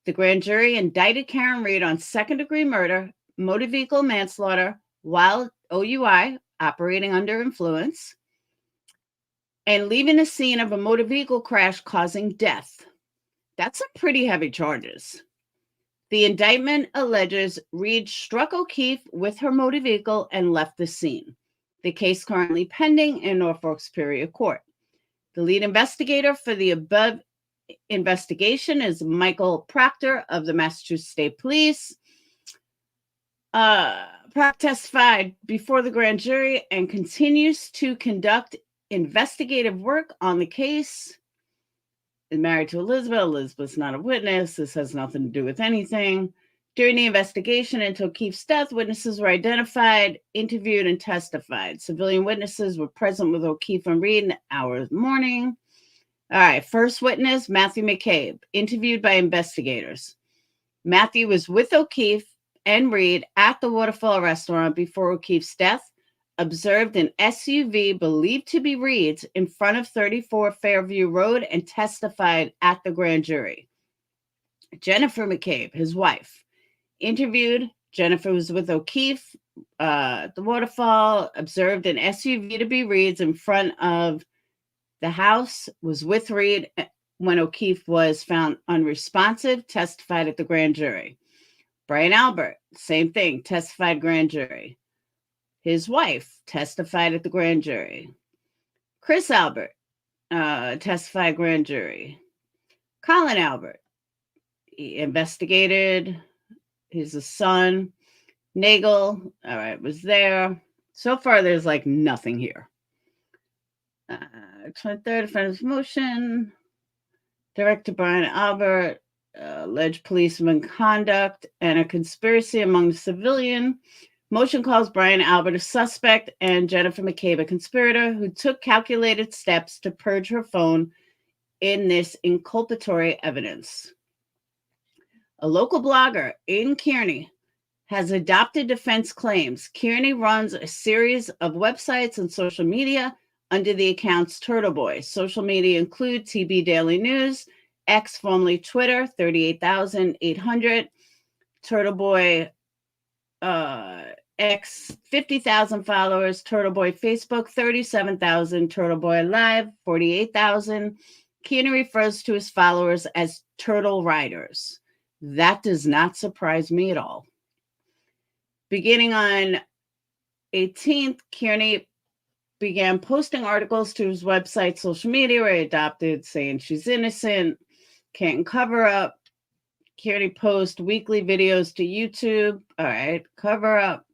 The grand jury indicted Karen Reed on second-degree murder, motor vehicle manslaughter, while OUI, operating under influence, and leaving the scene of a motor vehicle crash causing death. That's some pretty heavy charges. The indictment alleges Reed struck O'Keefe with her motor vehicle and left the scene. The case currently pending in Norfolk Superior Court. The lead investigator for the above investigation is Michael Proctor of the Massachusetts State Police. Proc testified before the grand jury and continues to conduct investigative work on the case. Is married to Elizabeth. Elizabeth's not a witness. This has nothing to do with anything. During the investigation into O'Keefe's death, witnesses were identified, interviewed, and testified. Civilian witnesses were present with O'Keefe and Reed in the hours of the morning. All right, first witness, Matthew McCabe, interviewed by investigators. Matthew was with O'Keefe and Reed at the Waterfall restaurant before O'Keefe's death, observed an SUV believed to be Reed's in front of 34 Fairview Road, and testified at the grand jury. Jennifer McCabe, his wife, interviewed. Jennifer was with O'Keefe at the Waterfall, observed an SUV to be Reed's in front of the house, was with Reed when O'Keefe was found unresponsive, testified at the grand jury. Brian Albert, same thing, testified grand jury. His wife testified at the grand jury. Chris Albert testified grand jury. Colin Albert, he investigated. He's a son. Nagel, all right, was there. So far, there's like nothing here. 23rd defendant's motion. Director Brian Albert, alleged policeman conduct and a conspiracy among the civilian. Motion calls Brian Albert a suspect and Jennifer McCabe a conspirator who took calculated steps to purge her phone in this inculpatory evidence. A local blogger in Kearney has adopted defense claims. Kearney runs a series of websites and social media under the accounts Turtle Boy. Social media include TB Daily News, X, formerly Twitter, 38,800. Turtle Boy X, 50,000 followers. Turtle Boy Facebook, 37,000. Turtle Boy Live, 48,000. Kearney refers to his followers as Turtle Riders. That does not surprise me at all. Beginning on 18th, Kearney began posting articles to his website, social media, where he adopted saying she's innocent, can't cover up, Kearney posts weekly videos to YouTube. All right, cover up.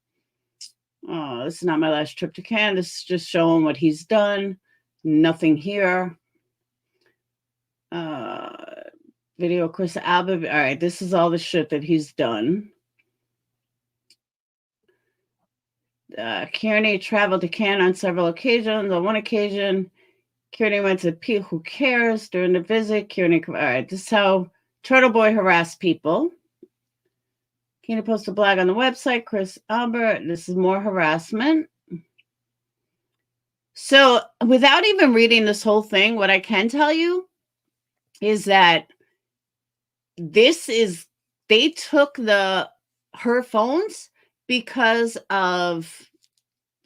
Oh, this is not my last trip to Canada. This is just showing what he's done. Nothing here. Video Chris Alba. All right, this is all the shit that he's done. Kearney traveled to Canada on several occasions. On one occasion, Kearney went to Who Cares during the visit. Kearney, all right, this is how Turtle Boy harassed people. Kearney posted a blog on the website. Chris Albert, this is more harassment. So without even reading this whole thing, what I can tell you is that they took her phones because of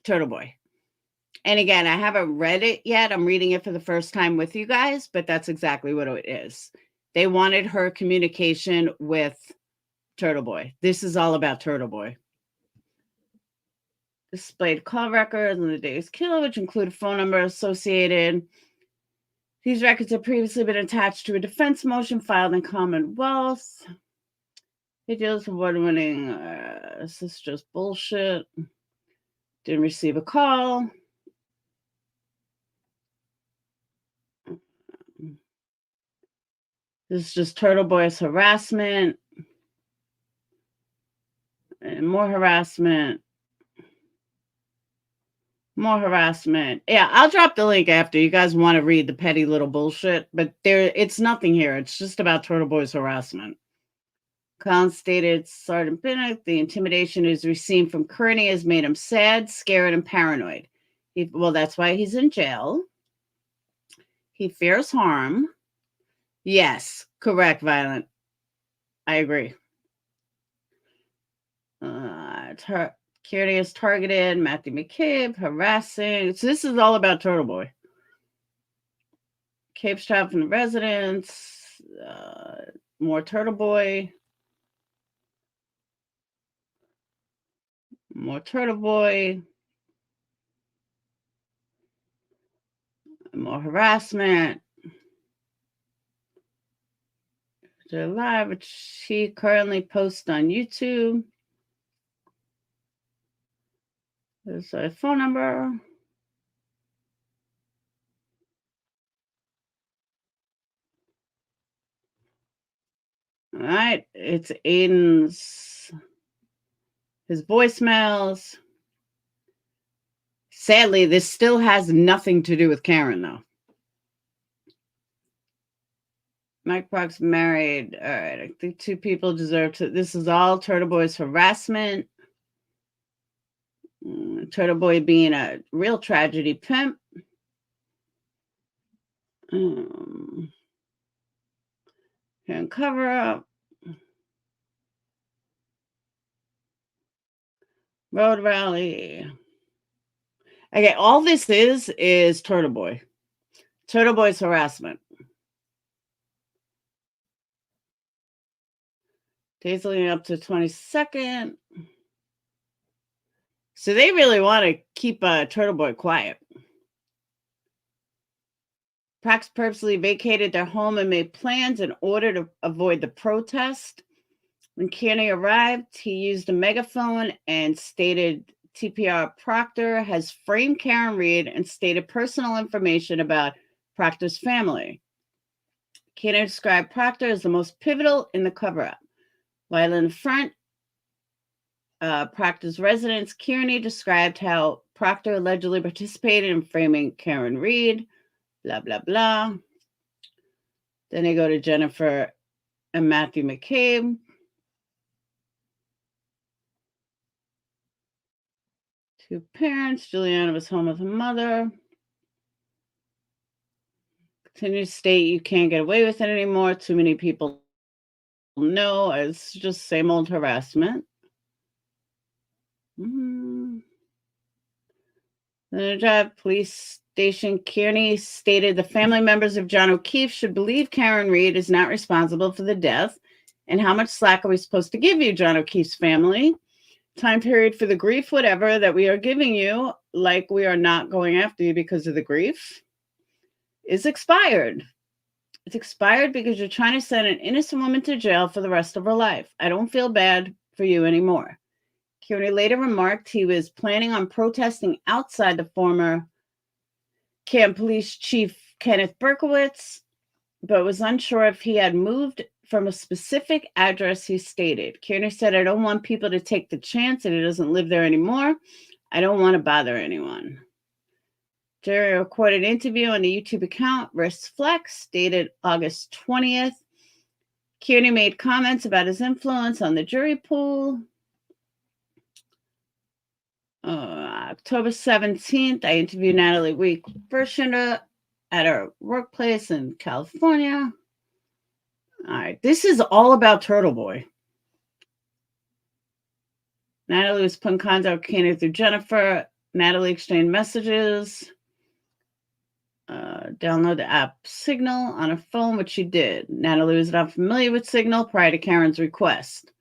Turtle Boy. And again, I haven't read it yet. I'm reading it for the first time with you guys, but that's exactly what it is. They wanted her communication with Turtle Boy. This is all about Turtle Boy. Displayed call records on the day's kill, which include a phone number associated. These records have previously been attached to a defense motion filed in Commonwealth. It deals with award-winning. This is just bullshit. Didn't receive a call. This is just Turtle Boy's harassment. And more harassment. More harassment. Yeah, I'll drop the link after. You guys want to read the petty little bullshit, but it's nothing here. It's just about Turtle Boy's harassment. Collins stated, Sergeant Pinnock, the intimidation he's received from Kearney has made him sad, scared, and paranoid. Well, that's why he's in jail. He fears harm. Yes, correct, Violent. I agree. Kearney is targeted, Matthew McCabe, harassing. So this is all about Turtle Boy. McCabe's trapped from the residence. More Turtle Boy. More Turtle Boy. More harassment. They're live, which he currently posts on YouTube. There's a phone number. All right, it's Aiden's, his voicemails. Sadly, this still has nothing to do with Karen, though. Mike Brock's married. All right, I think two people deserve to. This is all Turtle Boy's harassment. Turtle Boy being a real tragedy pimp. And cover up. Road rally. Okay, all this is Turtle Boy. Turtle Boy's harassment. Days leading up to 22nd. So they really want to keep Turtle Boy quiet. Prax purposely vacated their home and made plans in order to avoid the protest. When Kearney arrived, he used a megaphone and stated TPR Proctor has framed Karen Reed and stated personal information about Proctor's family. Kearney described Proctor as the most pivotal in the cover-up. While in front, Proctor's residence, Kearney described how Proctor allegedly participated in framing Karen Reed, blah, blah, blah. Then they go to Jennifer and Matthew McCabe. Two parents. Juliana was home with her mother. Continue to state you can't get away with it anymore. Too many people know. It's just same old harassment. The Drive Police Station, Kearney stated the family members of John O'Keefe should believe Karen Reed is not responsible for the death. And how much slack are we supposed to give you, John O'Keefe's family? Time period for the grief, whatever, that we are giving you, like we are not going after you because of the grief, is expired. It's expired because you're trying to send an innocent woman to jail for the rest of her life. I don't feel bad for you anymore. Kearney later remarked he was planning on protesting outside the former Camp Police Chief Kenneth Berkowitz, but was unsure if he had moved from a specific address he stated. Kearney said, I don't want people to take the chance that he doesn't live there anymore. I don't want to bother anyone. During a recorded interview on the YouTube account, Wrist Flex, dated August 20th, Kearney made comments about his influence on the jury pool. October 17th, I interviewed Natalie Week-Bershender at her workplace in California. All right, this is all about Turtle Boy. Natalie was put in contact with Kearney through Jennifer. Natalie exchanged messages. Download the app Signal on her phone, which she did. Natalie was not familiar with Signal prior to Karen's request.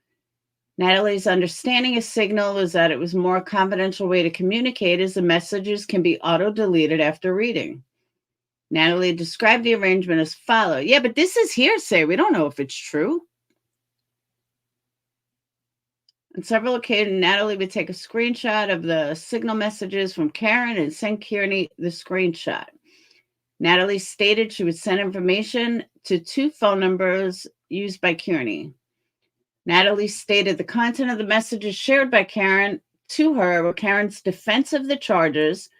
Natalie's understanding of Signal was that it was a more confidential way to communicate, as the messages can be auto-deleted after reading. Natalie described the arrangement as follows. Yeah, but this is hearsay. We don't know if it's true. On several occasions, Natalie would take a screenshot of the Signal messages from Karen and send Kearney the screenshot. Natalie stated she would send information to 2 phone numbers used by Kearney. Natalie stated the content of the messages shared by Karen to her were Karen's defense of the charges,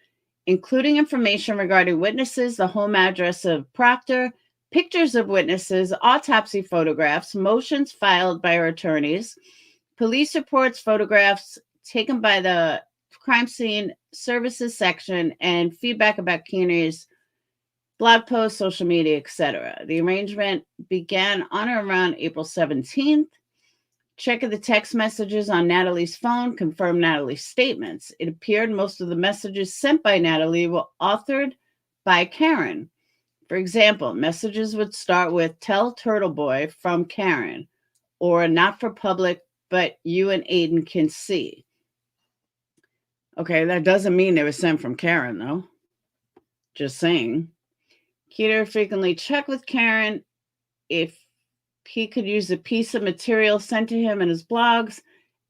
including information regarding witnesses, the home address of Proctor, pictures of witnesses, autopsy photographs, motions filed by her attorneys, police reports, photographs taken by the crime scene services section, and feedback about Kearney's blog posts, social media, etc. The arrangement began on or around April 17th. Check of the text messages on Natalie's phone confirmed Natalie's statements. It appeared most of the messages sent by Natalie were authored by Karen. For example, messages would start with, tell Turtle Boy from Karen, or not for public, but you and Aiden can see. Okay, that doesn't mean they were sent from Karen, though. Just saying. Kearney frequently checked with Karen if he could use a piece of material sent to him in his blogs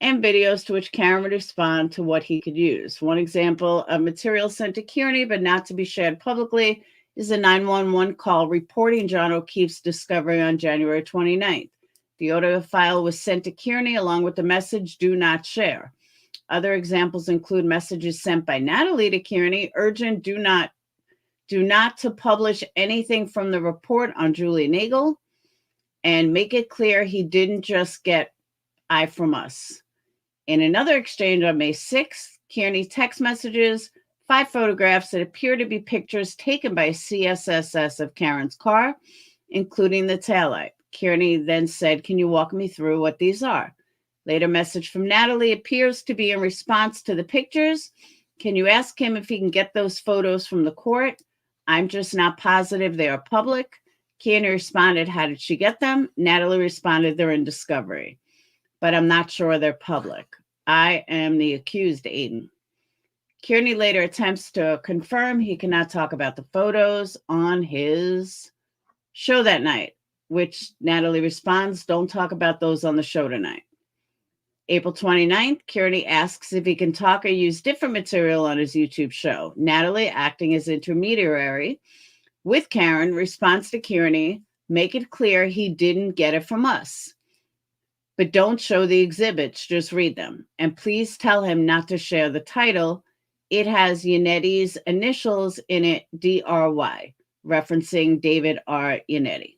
and videos, to which Karen would respond to what he could use. One example of material sent to Kearney but not to be shared publicly is a 911 call reporting John O'Keefe's discovery on January 29th. The audio file was sent to Kearney along with the message, do not share. Other examples include messages sent by Natalie to Kearney, urgent, do not to publish anything from the report on Julie Nagel, and make it clear he didn't just get I from us. In another exchange on May 6th, Kearney text messages, 5 photographs that appear to be pictures taken by CSSS of Karen's car, including the taillight. Kearney then said, can you walk me through what these are? Later message from Natalie appears to be in response to the pictures. Can you ask him if he can get those photos from the court? I'm just not positive they are public. Kearney responded, how did she get them? Natalie responded, they're in discovery, but I'm not sure they're public. I am the accused, Aiden. Kearney later attempts to confirm he cannot talk about the photos on his show that night, which Natalie responds, don't talk about those on the show tonight. April 29th, Kearney asks if he can talk or use different material on his YouTube show. Natalie, acting as intermediary with Karen, responds to Kearney, make it clear he didn't get it from us. But don't show the exhibits, just read them. And please tell him not to share the title. It has Yanetti's initials in it, DRY, referencing David R. Yanetti.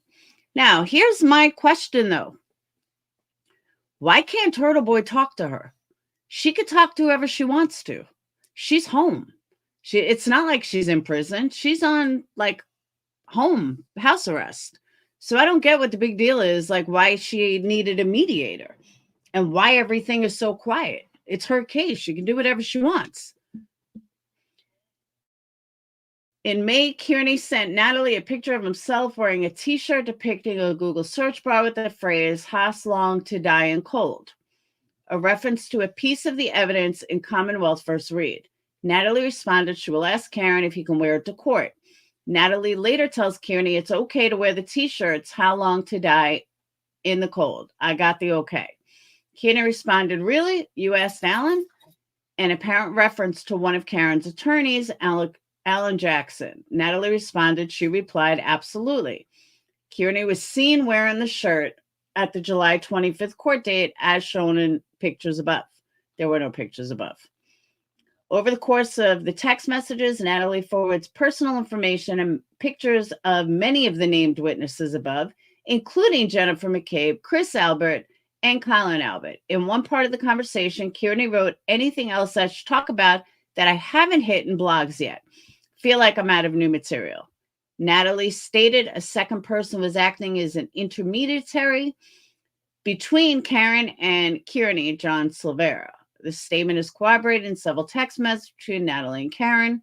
Now, here's my question, though. Why can't Turtle Boy talk to her? She could talk to whoever she wants to. She's home. It's not like she's in prison. She's on, like, house arrest. So I don't get what the big deal is, like why she needed a mediator and why everything is so quiet. It's her case. She can do whatever she wants. In May, Kearney sent Natalie a picture of himself wearing a t-shirt depicting a Google search bar with the phrase, Haas long to die in cold, a reference to a piece of the evidence in Commonwealth First Read. Natalie responded she will ask Karen if he can wear it to court. Natalie later tells Kearney it's okay to wear the t-shirts, how long to die in the cold. I got the okay. Kearney responded, really? You asked Alan? An apparent reference to one of Karen's attorneys, Alan Jackson. Natalie responded, she replied, absolutely. Kearney was seen wearing the shirt at the July 25th court date as shown in pictures above. There were no pictures above. Over the course of the text messages, Natalie forwards personal information and pictures of many of the named witnesses above, including Jennifer McCabe, Chris Albert, and Colin Albert. In one part of the conversation, Kearney wrote, anything else I should talk about that I haven't hit in blogs yet? Feel like I'm out of new material. Natalie stated a second person was acting as an intermediary between Karen and Kearney, John Silvera. The statement is corroborated in several text messages between Natalie and Karen.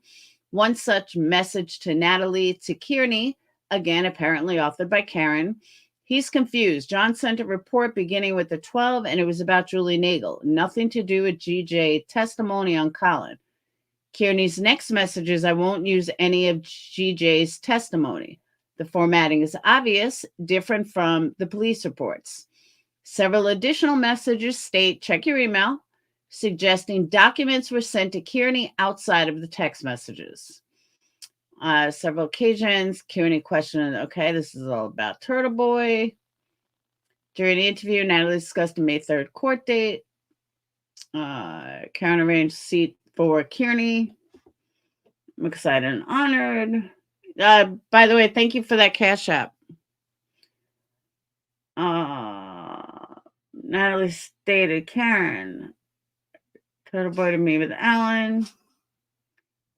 One such message to Natalie to Kearney, again, apparently authored by Karen. He's confused. John sent a report beginning with the 12, and it was about Julie Nagel. Nothing to do with GJ testimony on Colin. Kearney's next message is, I won't use any of GJ's testimony. The formatting is obvious, different from the police reports. Several additional messages state, check your email, suggesting documents were sent to Kearney outside of the text messages. Several occasions, Kearney questioned, okay, this is all about Turtle Boy. During the interview, Natalie discussed the May 3rd court date. Karen arranged a seat for Kearney. I'm excited and honored. By the way, thank you for that Cash App. Natalie stated, Karen, Turtle Boy to me with Alan.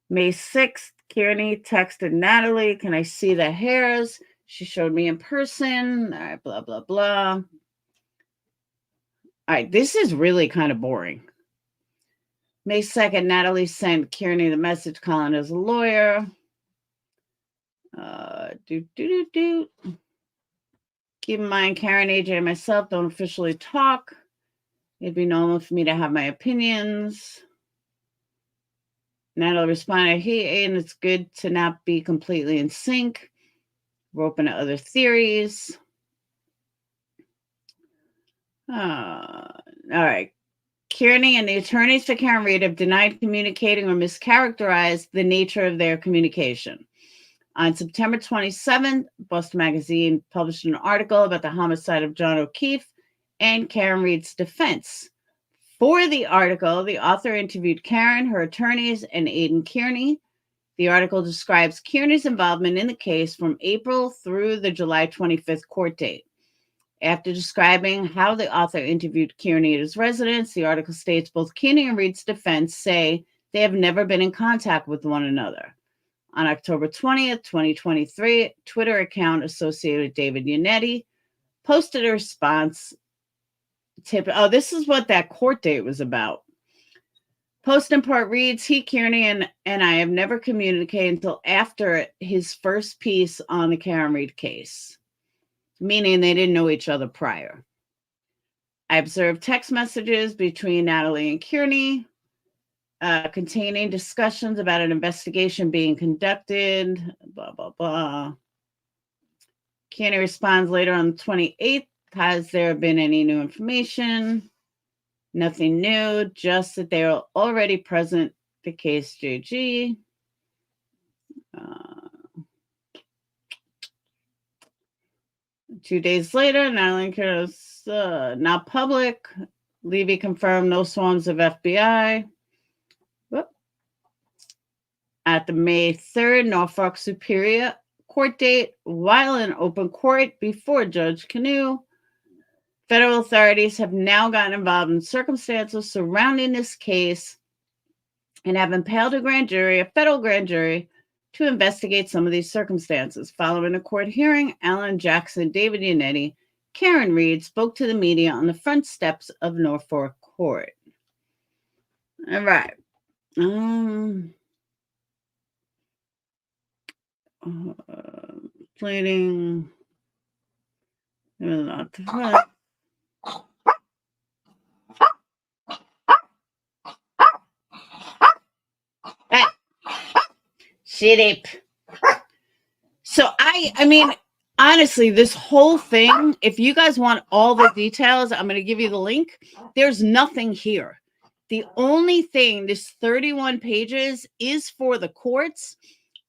May 6th, Kearney texted Natalie, can I see the hairs? She showed me in person. All right, blah, blah, blah. All right, this is really kind of boring. May 2nd, Natalie sent Kearney the message calling as a lawyer. Keep in mind, Karen, AJ, and myself don't officially talk. It'd be normal for me to have my opinions. Natalie responded, hey, and it's good to not be completely in sync. We're open to other theories. All right. Kearney and the attorneys for Karen Read have denied communicating or mischaracterized the nature of their communication. On September 27th, Boston Magazine published an article about the homicide of John O'Keefe and Karen Read's defense. For the article, the author interviewed Karen, her attorneys, and Aidan Kearney. The article describes Kearney's involvement in the case from April through the July 25th court date. After describing how the author interviewed Kearney at his residence, the article states both Kearney and Read's defense say they have never been in contact with one another. On October 20th, 2023, Twitter account associated with David Yannetti posted a response. Oh, this is what that court date was about. Post in part reads, he, Kearney, and I have never communicated until after his first piece on the Karen Read case, meaning they didn't know each other prior. I observed text messages between Natalie and Kearney containing discussions about an investigation being conducted, blah, blah, blah. Kearney responds later on the 28th, has there been any new information? Nothing new, just that they are already present, the case JG. 2 days later, Natalie is not public. Levy confirmed no swarms of FBI. Whoop. At the May 3rd, Norfolk Superior Court date, while in open court before Judge Canoe, federal authorities have now gotten involved in circumstances surrounding this case and have impelled a federal grand jury, to investigate some of these circumstances. Following a court hearing, Alan Jackson, David Yannetti, Karen Read spoke to the media on the front steps of Norfolk Court. All right. Pleading. Shut up. I mean, honestly, this whole thing, if you guys want all the details, I'm going to give you the link. There's nothing here. The only thing, this 31 pages is for the courts.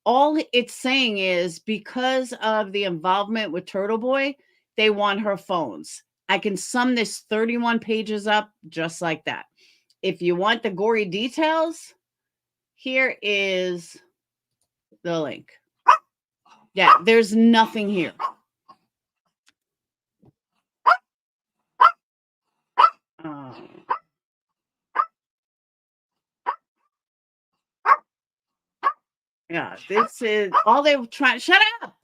All it's saying is because of the involvement with Turtle Boy, they want her phones. I can sum this 31 pages up just like that. If you want the gory details, here is the link. Yeah, there's nothing here. Yeah, this is all they're trying. Shut up.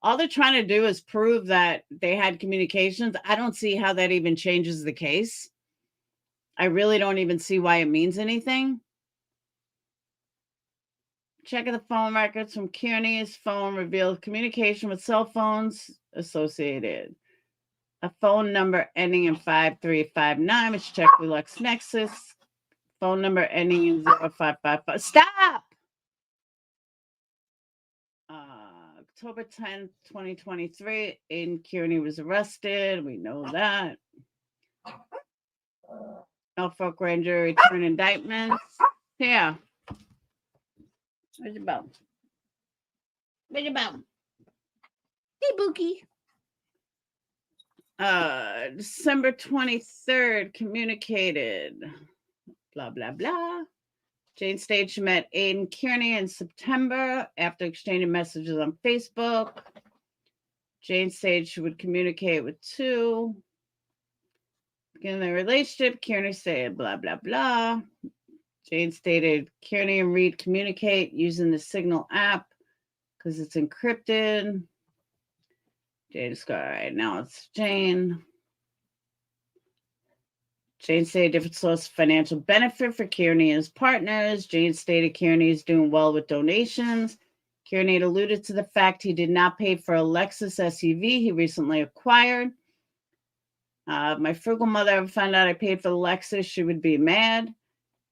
All they're trying to do is prove that they had communications. I don't see how that even changes the case. I really don't even see why it means anything. Checking the phone records from Kearney's phone revealed communication with cell phones associated. A phone number ending in 5359, which checked with LexNexis. Phone number ending in 0555. Stop! October 10th, 2023, Aiden Kearney was arrested. We know that. Norfolk grand jury returned indictments. Yeah. Where's your bone? Where's your bone? Hey, Bookie. December 23rd, communicated. Blah, blah, blah. Jane Stage met Aiden Kearney in September after exchanging messages on Facebook. Jane Stage would communicate with two. Beginning their relationship, Kearney said blah, blah, blah. Jane stated Kearney and Reed communicate using the Signal app because it's encrypted. Jane's got, all right, now it's Jane. Jane stated different source of financial benefit for Kearney and his partners. Jane stated Kearney is doing well with donations. Kearney had alluded to the fact he did not pay for a Lexus SUV he recently acquired. My frugal mother ever found out I paid for the Lexus, she would be mad.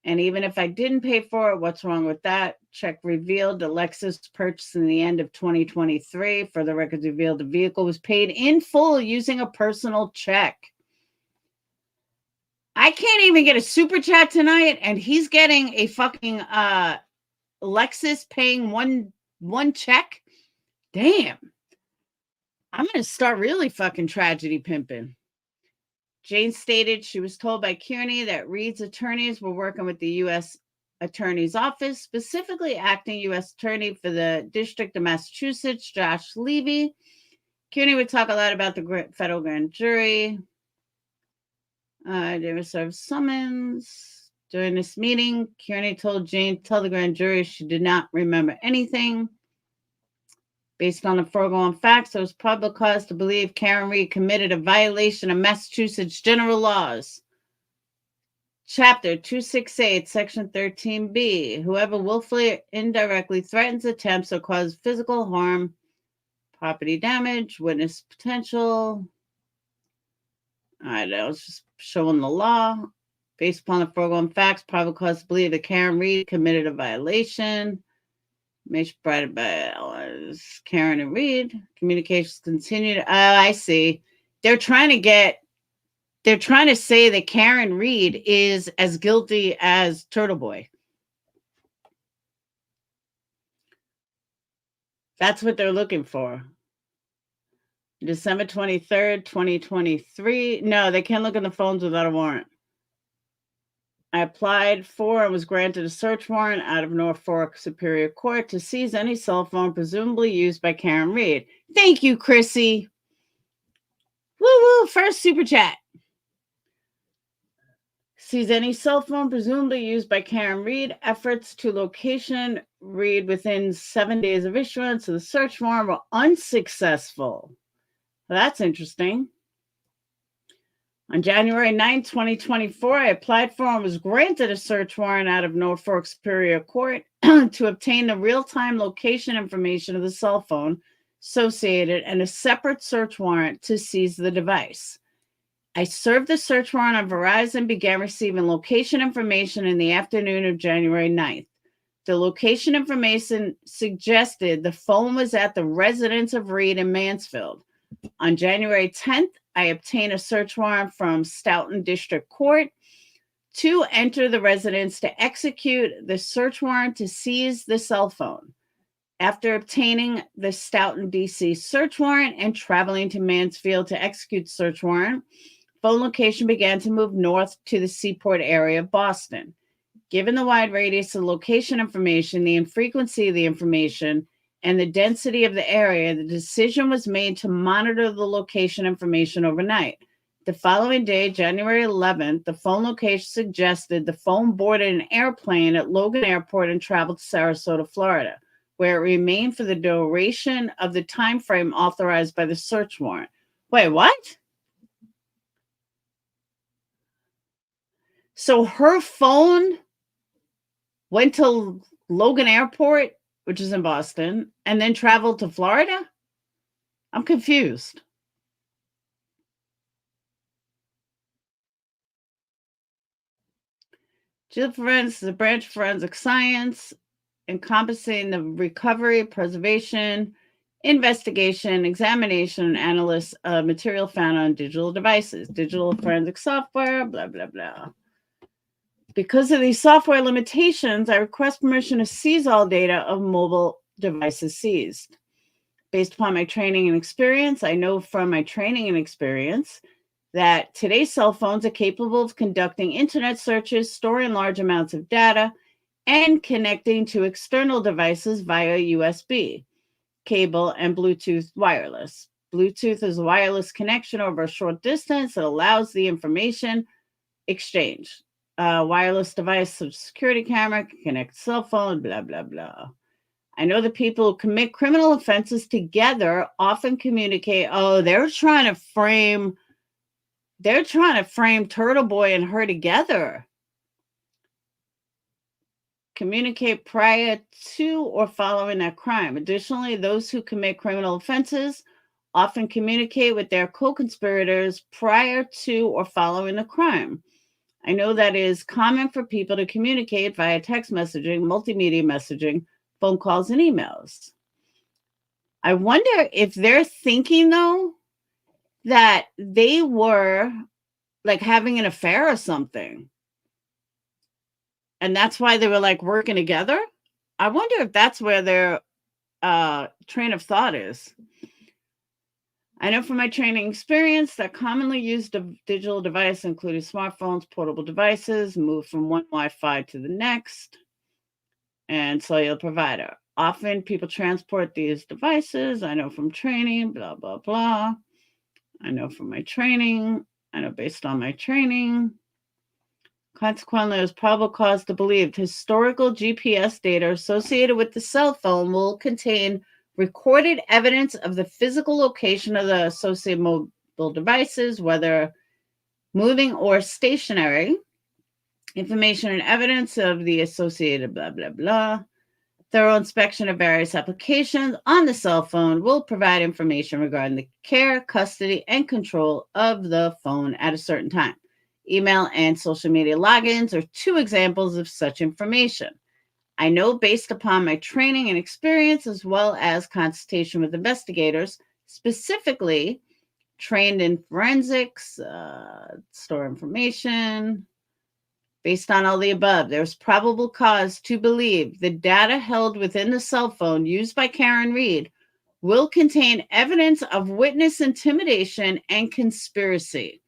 And even if I didn't pay for it, what's wrong with that? Check revealed the Lexus purchased in the end of 2023. For the records revealed, the vehicle was paid in full using a personal check. I can't even get a super chat tonight, and he's getting a fucking Lexus paying one check. Damn. I'm going to start really fucking tragedy pimping. Jane stated she was told by Kearney that Reed's attorneys were working with the U.S. Attorney's Office, specifically acting U.S. Attorney for the District of Massachusetts, Josh Levy. Kearney would talk a lot about the federal grand jury. They were served summons. During this meeting, Kearney told Jane to tell the grand jury she did not remember anything. Based on the foregoing facts, there was probable cause to believe Karen Reed committed a violation of Massachusetts general laws. Chapter 268, Section 13B. Whoever willfully or indirectly threatens, attempts, or causes physical harm, property damage, witness potential. All right, I was just showing the law. Based upon the foregoing facts, probable cause to believe that Karen Reed committed a violation. Information provided by Karen and Reed. Communications continued. I see. They're trying to say that Karen Reed is as guilty as Turtle Boy. That's what they're looking for. December 23rd, 2023. No, they can't look in the phones without a warrant. I applied for and was granted a search warrant out of Norfolk Superior Court to seize any cell phone presumably used by Karen Reed. Thank you, Chrissy. Woo-woo, first super chat. Seize any cell phone presumably used by Karen Reed. Efforts to location Reed within 7 days of issuance of the search warrant were unsuccessful. Well, that's interesting. On January 9, 2024, I applied for and was granted a search warrant out of Norfolk Superior Court to obtain the real-time location information of the cell phone associated and a separate search warrant to seize the device. I served the search warrant on Verizon, began receiving location information in the afternoon of January 9th. The location information suggested the phone was at the residence of Reed in Mansfield. On January 10th, I obtained a search warrant from Stoughton District Court to enter the residence to execute the search warrant to seize the cell phone. After obtaining the Stoughton, D.C. search warrant and traveling to Mansfield to execute the search warrant, phone location began to move north to the Seaport area of Boston. Given the wide radius of location information, the infrequency of the information, and the density of the area, the decision was made to monitor the location information overnight. The following day, January 11th, the phone location suggested the phone boarded an airplane at Logan Airport and traveled to Sarasota, Florida, where it remained for the duration of the time frame authorized by the search warrant. Wait, what? So her phone went to Logan Airport, which is in Boston, and then traveled to Florida? I'm confused. Geoforensics is a branch of forensic science encompassing the recovery, preservation, investigation, examination, and analysis of material found on digital devices, digital forensic software, blah, blah, blah. Because of these software limitations, I request permission to seize all data of mobile devices seized. Based upon my training and experience, I know from my training and experience that today's cell phones are capable of conducting internet searches, storing large amounts of data, and connecting to external devices via USB, cable, and Bluetooth wireless. Bluetooth is a wireless connection over a short distance that allows the information exchange. Wireless device of security camera can connect cell phone, blah, blah, blah. I know that people who commit criminal offenses together often communicate, oh, they're trying to frame Turtle Boy and her together. Communicate prior to or following that crime. Additionally, those who commit criminal offenses often communicate with their co-conspirators prior to or following the crime. I know that it is common for people to communicate via text messaging, multimedia messaging, phone calls, and emails. I wonder if they're thinking, though, that they were like having an affair or something. And that's why they were like working together. I wonder if that's where their train of thought is. I know from my training experience that commonly used digital device, including smartphones, portable devices, move from one Wi-Fi to the next, and cellular provider. Often people transport these devices. I know from training, blah, blah, blah. I know from my training. I know based on my training. Consequently, there's probable cause to believe historical GPS data associated with the cell phone will contain recorded evidence of the physical location of the associated mobile devices, whether moving or stationary, information and evidence of the associated blah, blah, blah. Thorough inspection of various applications on the cell phone will provide information regarding the care, custody, and control of the phone at a certain time. Email and social media logins are two examples of such information. I know based upon my training and experience, as well as consultation with investigators, specifically trained in forensics, store information. Based on all the above, there's probable cause to believe the data held within the cell phone used by Karen Reed will contain evidence of witness intimidation and conspiracy.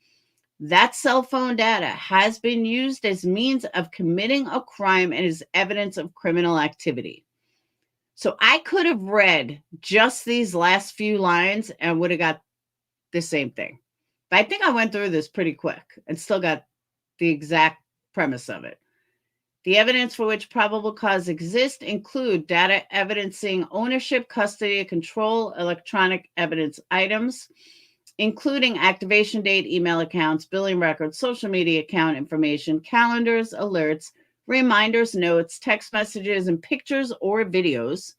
That cell phone data has been used as means of committing a crime and is evidence of criminal activity. So I could have read just these last few lines and would have got the same thing. But I think I went through this pretty quick and still got the exact premise of it. The evidence for which probable cause exists include data evidencing ownership, custody, and control, electronic evidence items, including activation date, email accounts, billing records, social media account information, calendars, alerts, reminders, notes, text messages, and pictures or videos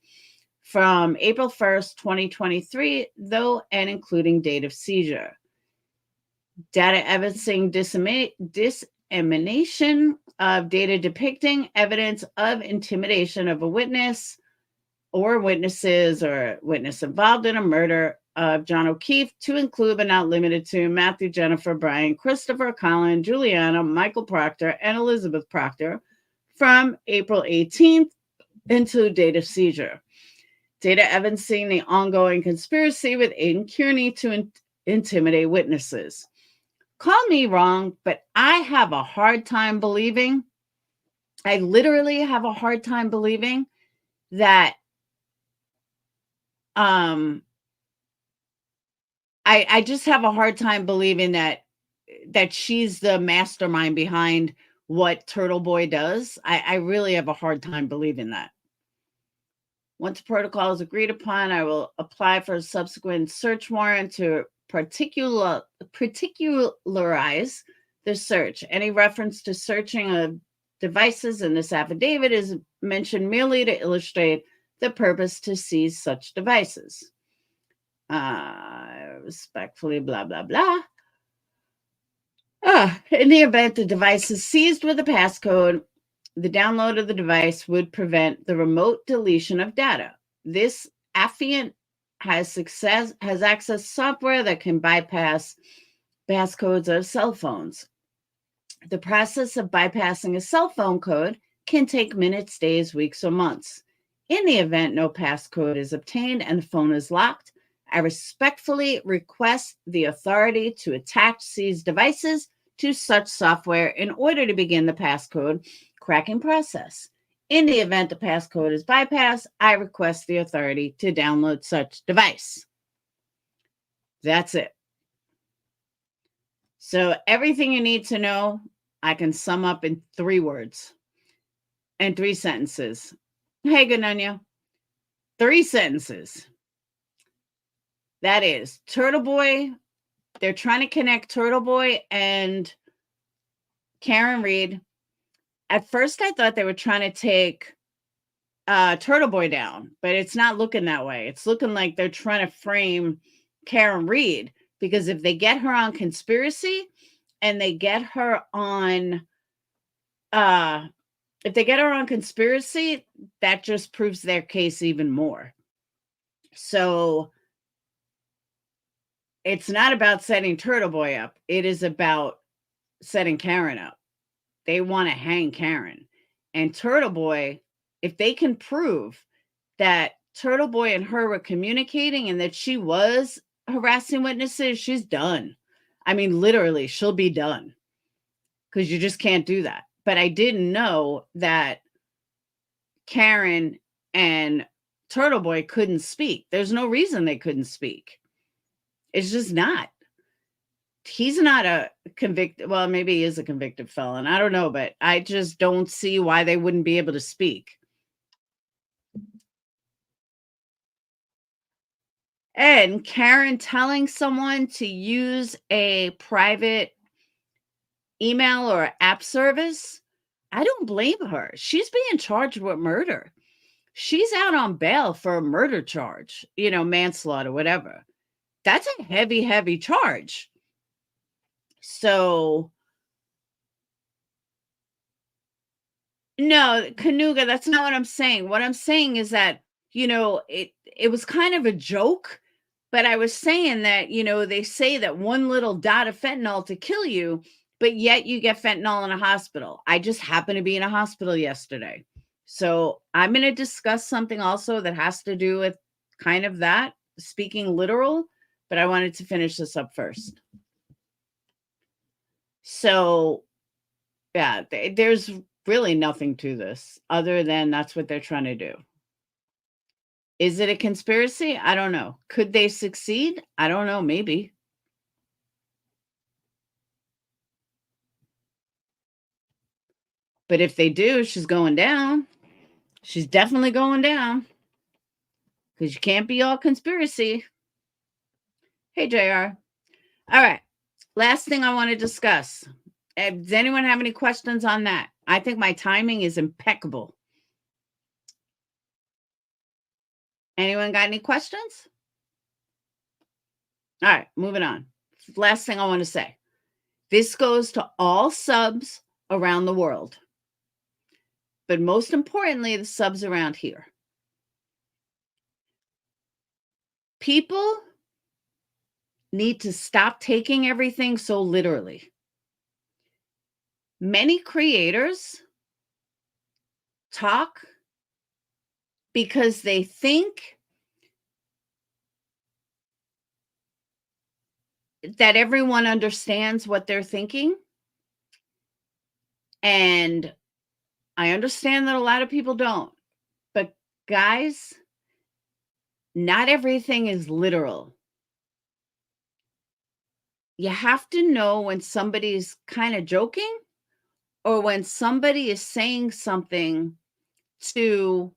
from April 1st, 2023, though, and including date of seizure. Data evidencing emanation of data depicting evidence of intimidation of a witness or witnesses or witness involved in a murder of John O'Keefe, to include but not limited to Matthew, Jennifer, Brian, Christopher, Colin, Juliana, Michael Proctor, and Elizabeth Proctor from April 18th into date of seizure. Data evidencing the ongoing conspiracy with Aidan Kearney to intimidate witnesses. Call me wrong, but I have a hard time believing, I literally have a hard time believing that I just have a hard time believing that she's the mastermind behind what Turtle Boy does. I really have a hard time believing that. Once protocol is agreed upon, I will apply for a subsequent search warrant to particularize the search. Any reference to searching of devices in this affidavit is mentioned merely to illustrate the purpose to seize such devices. Respectfully, blah, blah, blah. In the event the device is seized with a passcode, the download of the device would prevent the remote deletion of data. This affiant has accessed software that can bypass passcodes of cell phones. The process of bypassing a cell phone code can take minutes, days, weeks, or months. In the event no passcode is obtained and the phone is locked, I respectfully request the authority to attach seized devices to such software in order to begin the passcode cracking process. In the event the passcode is bypassed, I request the authority to download such device. That's it. So everything you need to know, I can sum up in 3 words and 3 sentences. Hey, Gananya. 3 sentences. That is Turtle Boy. They're trying to connect Turtle Boy and Karen Reed. At first, I thought they were trying to take Turtle Boy down, but it's not looking that way. It's looking like they're trying to frame Karen Reed, because if they get her on conspiracy and they get her on, if they get her on conspiracy, that just proves their case even more. So it's not about setting Turtle Boy up. It is about setting Karen up. They want to hang Karen. And Turtle Boy, if they can prove that Turtle Boy and her were communicating and that she was harassing witnesses, she's done. I mean, literally, she'll be done, because you just can't do that. But I didn't know that Karen and Turtle Boy couldn't speak. There's no reason they couldn't speak. It's just not. He's not a convicted, well, maybe he is a convicted felon. I don't know, but I just don't see why they wouldn't be able to speak. And Karen telling someone to use a private email or app service, I don't blame her. She's being charged with murder. She's out on bail for a murder charge, manslaughter, whatever. That's a heavy, heavy charge. So, no, Kanuga, that's not what I'm saying. What I'm saying is that, it was kind of a joke, but I was saying that, they say that one little dot of fentanyl to kill you, but yet you get fentanyl in a hospital. I just happened to be in a hospital yesterday. So I'm going to discuss something also that has to do with kind of that, speaking literal, but I wanted to finish this up first. So, yeah, there's really nothing to this other than that's what they're trying to do. Is it a conspiracy? I don't know. Could they succeed? I don't know. Maybe. But if they do, she's going down. She's definitely going down. Because you can't be all conspiracy. Hey, JR. All right. Last thing I want to discuss. Does anyone have any questions on that? I think my timing is impeccable. Anyone got any questions? All right, moving on. Last thing I want to say. This goes to all subs around the world, but most importantly, the subs around here. People need to stop taking everything so literally. Many creators talk because they think that everyone understands what they're thinking. And I understand that a lot of people don't. But guys, not everything is literal. You have to know when somebody's kind of joking or when somebody is saying something to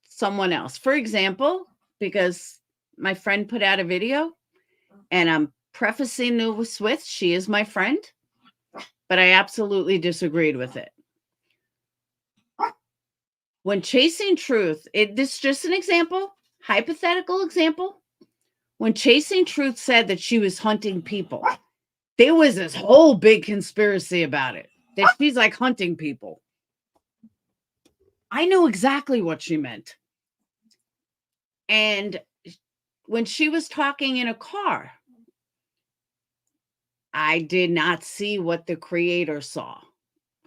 someone else. For example, because my friend put out a video, and I'm prefacing this with, she is my friend, but I absolutely disagreed with it. When Chasing Truth, this is just an example, hypothetical example. When Chasing Truth said that she was hunting people, there was this whole big conspiracy about it, that she's like hunting people. I knew exactly what she meant. And when she was talking in a car, I did not see what the creator saw.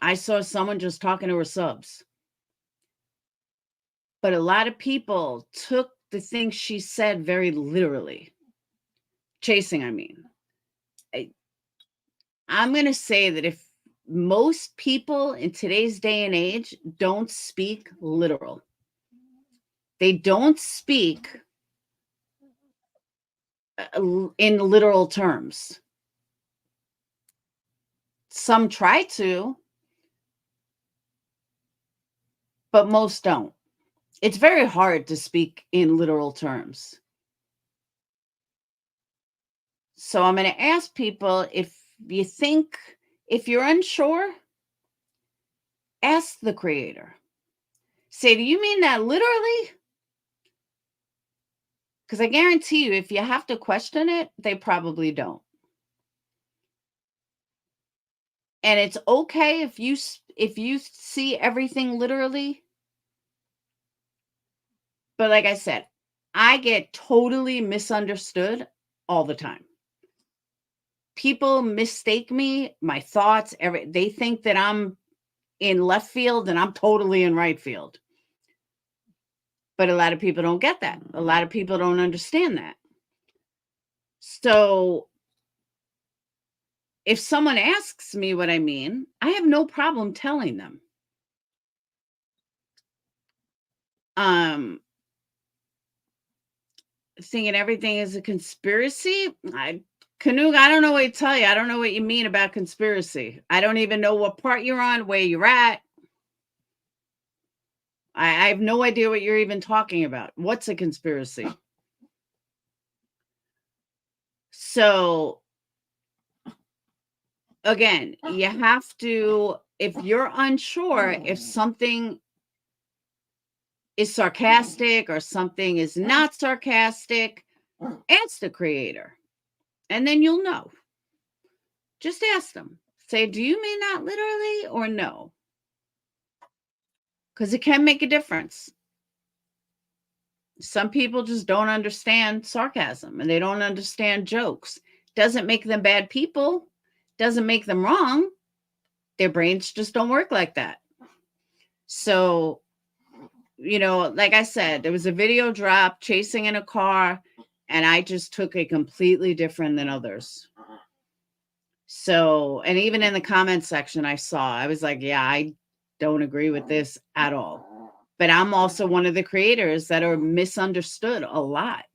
I saw someone just talking to her subs. But a lot of people took the things she said very literally. Chasing, I mean. I'm going to say that if most people in today's day and age don't speak literal, they don't speak in literal terms. Some try to, but most don't. It's very hard to speak in literal terms. So I'm going to ask people, if you think, if you're unsure, ask the creator. Say, do you mean that literally? Because I guarantee you, if you have to question it, they probably don't. And it's okay if you see everything literally. But like I said, I get totally misunderstood all the time. People mistake me, my thoughts, they think that I'm in left field and I'm totally in right field. But a lot of people don't get that. A lot of people don't understand that. So if someone asks me what I mean, I have no problem telling them. Thinking everything is a conspiracy. Canug, I don't know what to tell you. I don't know what you mean about conspiracy. I don't even know what part you're on, where you're at. I have no idea what you're even talking about. What's a conspiracy? So, again, you have to, if you're unsure if something is sarcastic or something is not sarcastic, ask the creator. And then you'll know. Just ask them. Say, do you mean that literally or no? Because it can make a difference. Some people just don't understand sarcasm and they don't understand jokes. Doesn't make them bad people. Doesn't make them wrong. Their brains just don't work like that. So, you know, like I said, there was a video drop, chasing in a car, and I just took it completely different than others. So, and even in the comment section I was like, yeah, I don't agree with this at all. But I'm also one of the creators that are misunderstood a lot.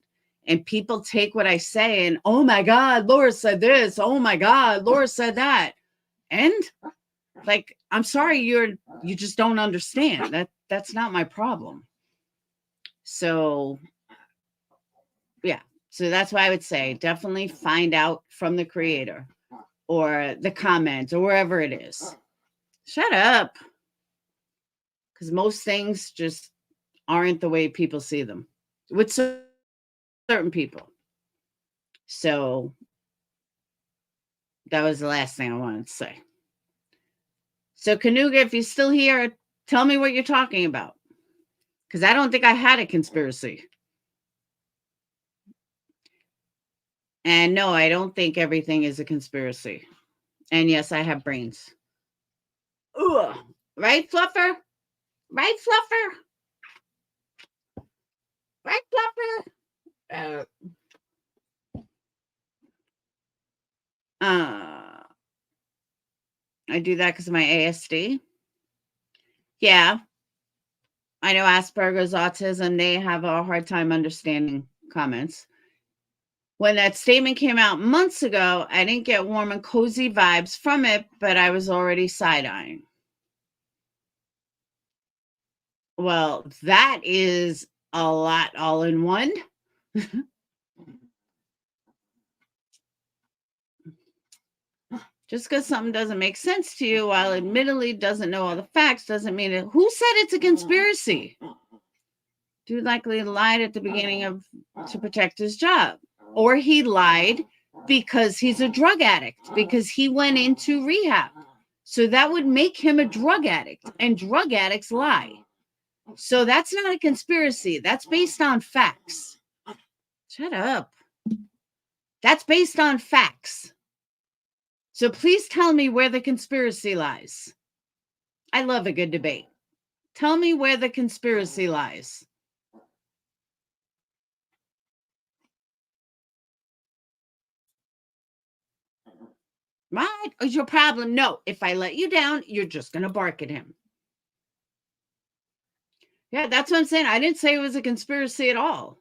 And people take what I say and, oh my God, Laura said this. Oh my God, Laura said that. And like, I'm sorry, you just don't understand. That's not my problem. So yeah. So that's why I would say definitely find out from the creator or the comments or wherever it is. Shut up. Because most things just aren't the way people see them with certain people. So That was the last thing I wanted to say. So, Kanuga, if you're still here, tell me what you're talking about. Because I don't think I had a conspiracy. And no, I don't think everything is a conspiracy. And yes, I have brains. Ugh. Right, Fluffer? Right, Fluffer? Right, Fluffer? I do that because of my ASD. Yeah. I know Asperger's, autism, they have a hard time understanding comments. When that statement came out months ago, I didn't get warm and cozy vibes from it, but I was already side-eyeing. Well, that is a lot all in one. Just because something doesn't make sense to you, while admittedly doesn't know all the facts, doesn't mean it. Who said it's a conspiracy? Dude likely lied at the beginning to protect his job. Or he lied because he's a drug addict, because he went into rehab. So that would make him a drug addict, and drug addicts lie. So that's not a conspiracy. That's based on facts. Shut up. That's based on facts. So please tell me where the conspiracy lies. I love a good debate. Tell me where the conspiracy lies. What is your problem? No, if I let you down, you're just going to bark at him. Yeah, that's what I'm saying. I didn't say it was a conspiracy at all.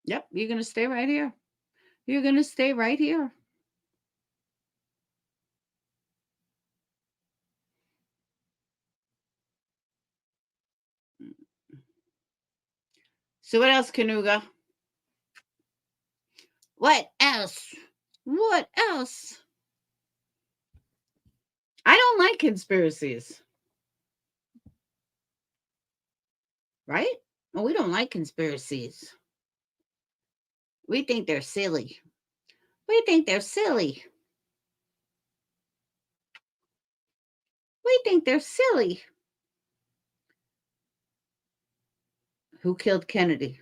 Yep, you're going to stay right here. You're going to stay right here. So what else, Kanuga? What else? What else? I don't like conspiracies. Right? Well, we don't like conspiracies. We think they're silly. We think they're silly. We think they're silly. Who killed Kennedy?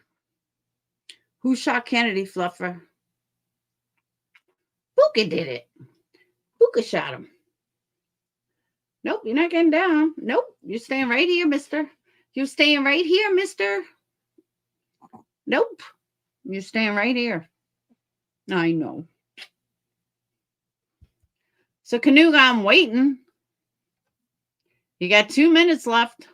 Who shot Kennedy, Fluffer? Buka did it. Buka shot him. Nope, you're not getting down. Nope, you're staying right here, mister. You're staying right here, mister. Nope, you're staying right here. I know. So, Kanuga, I'm waiting. You got 2 minutes left.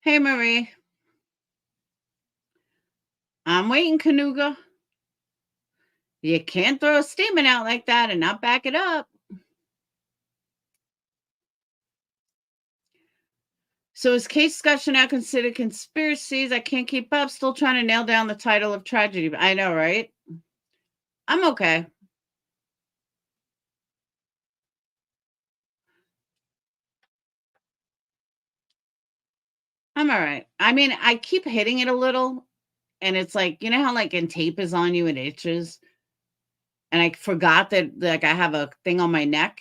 Hey, Marie. I'm waiting, Kanuga. You can't throw a statement out like that and not back it up. So is case discussion now considered conspiracies? I can't keep up. Still trying to nail down the title of tragedy. I know, right? I'm okay. I'm all right. I mean, I keep hitting it a little, and it's like, you know how like when tape is on you and it itches? And I forgot that like I have a thing on my neck.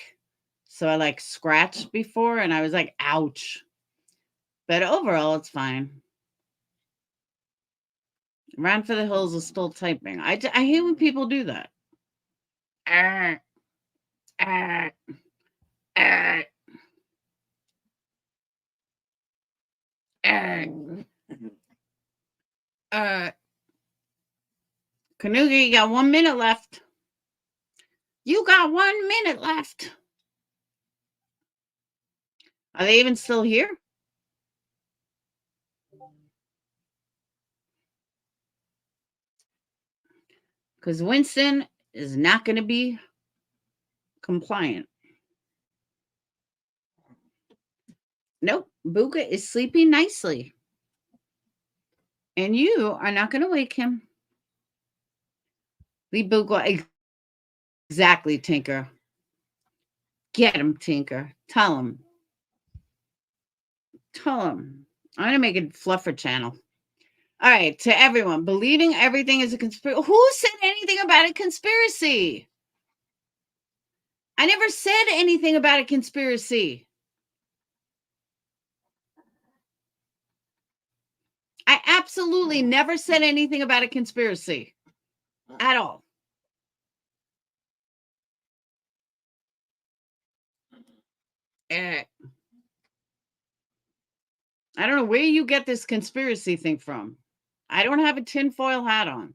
So I like scratched before and I was like, ouch. But overall, it's fine. Ran for the Hills is still typing. I hate when people do that. Kanuga, you got 1 minute left. You got 1 minute left. Are they even still here? Because Winston is not going to be compliant. Nope. Buka is sleeping nicely. And you are not going to wake him. Leave Buka. Exactly, Tinker. Get him, Tinker. Tell him. Tell him. I'm going to make a fluffer channel. All right, to everyone, believing everything is a conspiracy. Who said anything about a conspiracy? I never said anything about a conspiracy. I absolutely never said anything about a conspiracy at all. I don't know where you get this conspiracy thing from. I don't have a tinfoil hat on.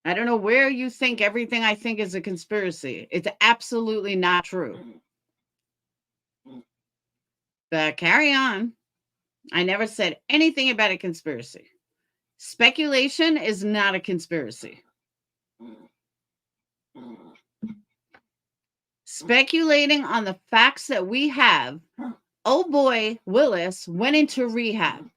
I don't know where you think everything I think is a conspiracy. It's absolutely not true. But carry on. I never said anything about a conspiracy. Speculation is not a conspiracy. Speculating on the facts that we have. Oh boy, Willis went into rehab.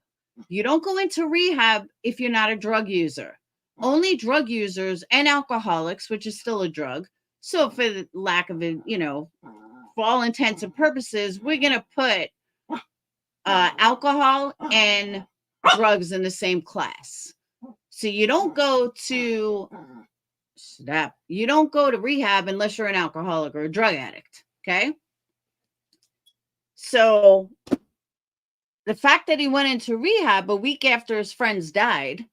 You don't go into rehab if you're not a drug user. Only drug users and alcoholics, which is still a drug. So for the lack of it, for all intents and purposes, we're going to put alcohol and drugs in the same class. So you don't go to rehab unless you're an alcoholic or a drug addict. Okay. So the fact that he went into rehab a week after his friends died,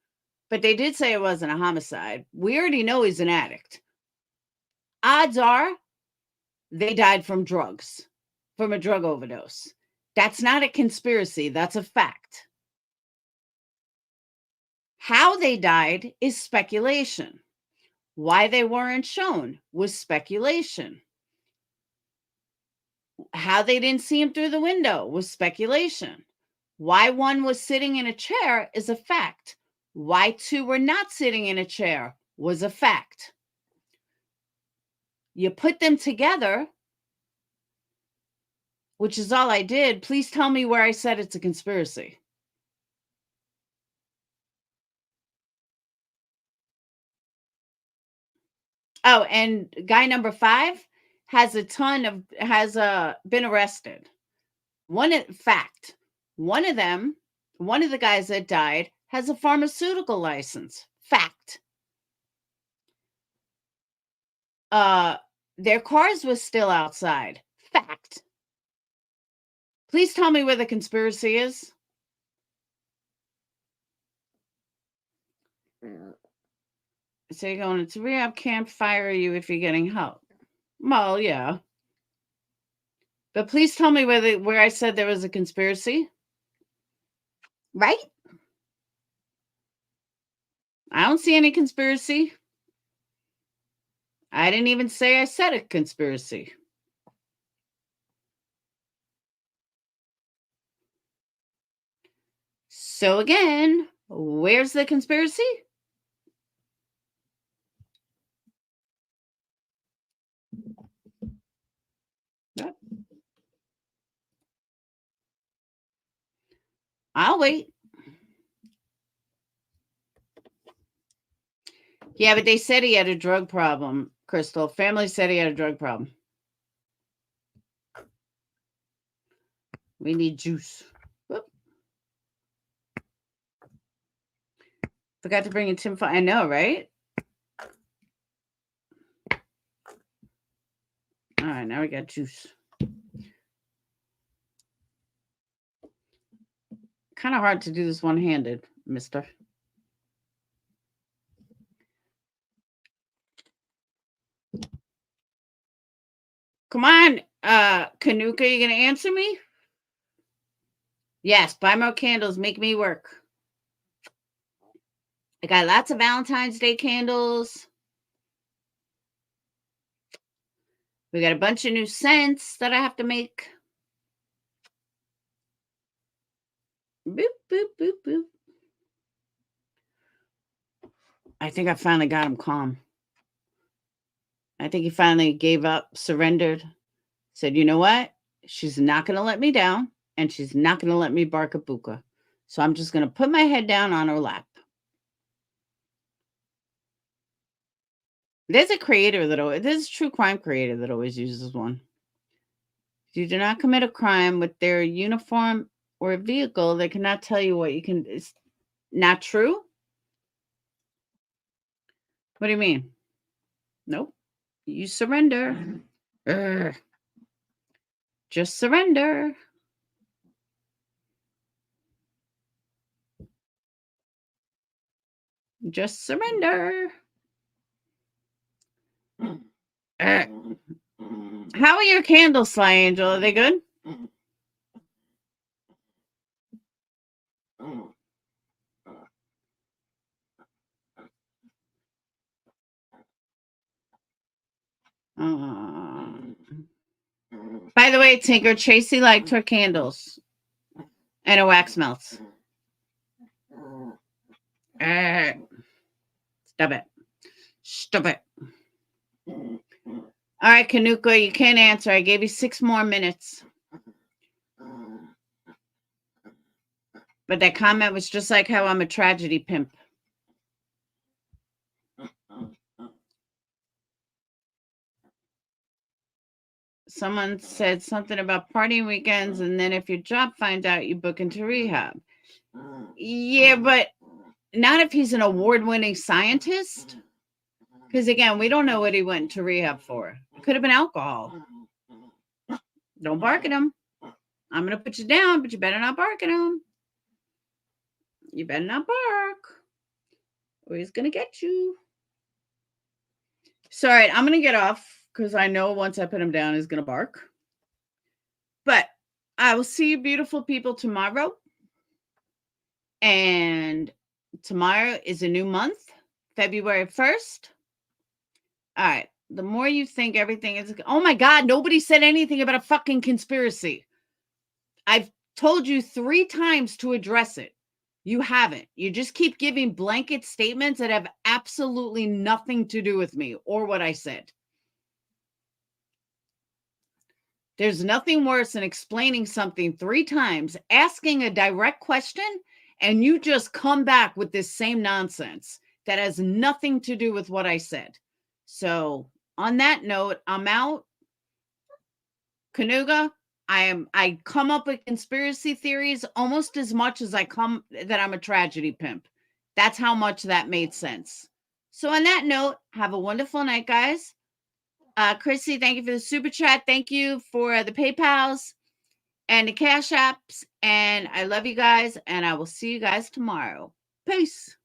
but they did say it wasn't a homicide. We already know he's an addict. Odds are they died from drugs, from a drug overdose. That's not a conspiracy. That's a fact. How they died is speculation. Why they weren't shown was speculation. How they didn't see him through the window was speculation. Why one was sitting in a chair is a fact. Why two were not sitting in a chair was a fact. You put them together, which is all I did. Please tell me where I said it's a conspiracy. Oh, and guy number 5 has been arrested. One of the guys that died has a pharmaceutical license. Fact. Their cars were still outside. Fact. Please tell me where the conspiracy is. So you're going to rehab, can't fire you if you're getting help. Well, yeah. But please tell me where I said there was a conspiracy. Right? I don't see any conspiracy. I didn't even say I said a conspiracy. So again, where's the conspiracy? Yep. I'll wait. Yeah, but they said he had a drug problem, Crystal. Family said he had a drug problem. We need juice. Whoop. Forgot to bring in Tim. I know, right? All right, now we got juice. Kind of hard to do this one-handed, mister. Come on, Kanuka, you gonna answer me? Yes, buy more candles, make me work. I got lots of Valentine's Day candles. We got a bunch of new scents that I have to make. Boop, boop, boop, boop. I think I finally got him calm. I think he finally gave up, surrendered, said, you know what? She's not going to let me down, and she's not going to let me bark a buka. So I'm just going to put my head down on her lap. There's a creator there's a true crime creator that always uses one. If you do not commit a crime with their uniform or vehicle, they cannot tell you what you can. It's not true. What do you mean? Nope. You surrender. Urgh. Just surrender. Just surrender. How are your candles, Sly Angel? Are they good? By the way, Tinker, Tracy liked her candles. And her wax melts. Stop it. Stop it. All right, Kanuka, you can't answer. I gave you 6 more minutes. But that comment was just like how I'm a tragedy pimp. Someone said something about partying weekends, and then if your job finds out, you book into rehab. Yeah, but not if he's an award-winning scientist. Because, again, we don't know what he went to rehab for. It could have been alcohol. Don't bark at him. I'm going to put you down, but you better not bark at him. You better not bark, or he's going to get you. So, all right, I'm going to get off because I know once I put him down, he's going to bark. But I will see you beautiful people tomorrow. And tomorrow is a new month, February 1st. All right. The more you think everything is, oh my God, nobody said anything about a fucking conspiracy. I've told you 3 times to address it. You haven't. You just keep giving blanket statements that have absolutely nothing to do with me or what I said. There's nothing worse than explaining something 3 times, asking a direct question, and you just come back with this same nonsense that has nothing to do with what I said. So on that note, I'm out. Kanuga, I come up with conspiracy theories almost as much as that I'm a tragedy pimp. That's how much that made sense. So on that note, have a wonderful night, guys. Chrissy, thank you for the super chat. Thank you for the PayPals and the Cash Apps. And I love you guys. And I will see you guys tomorrow. Peace.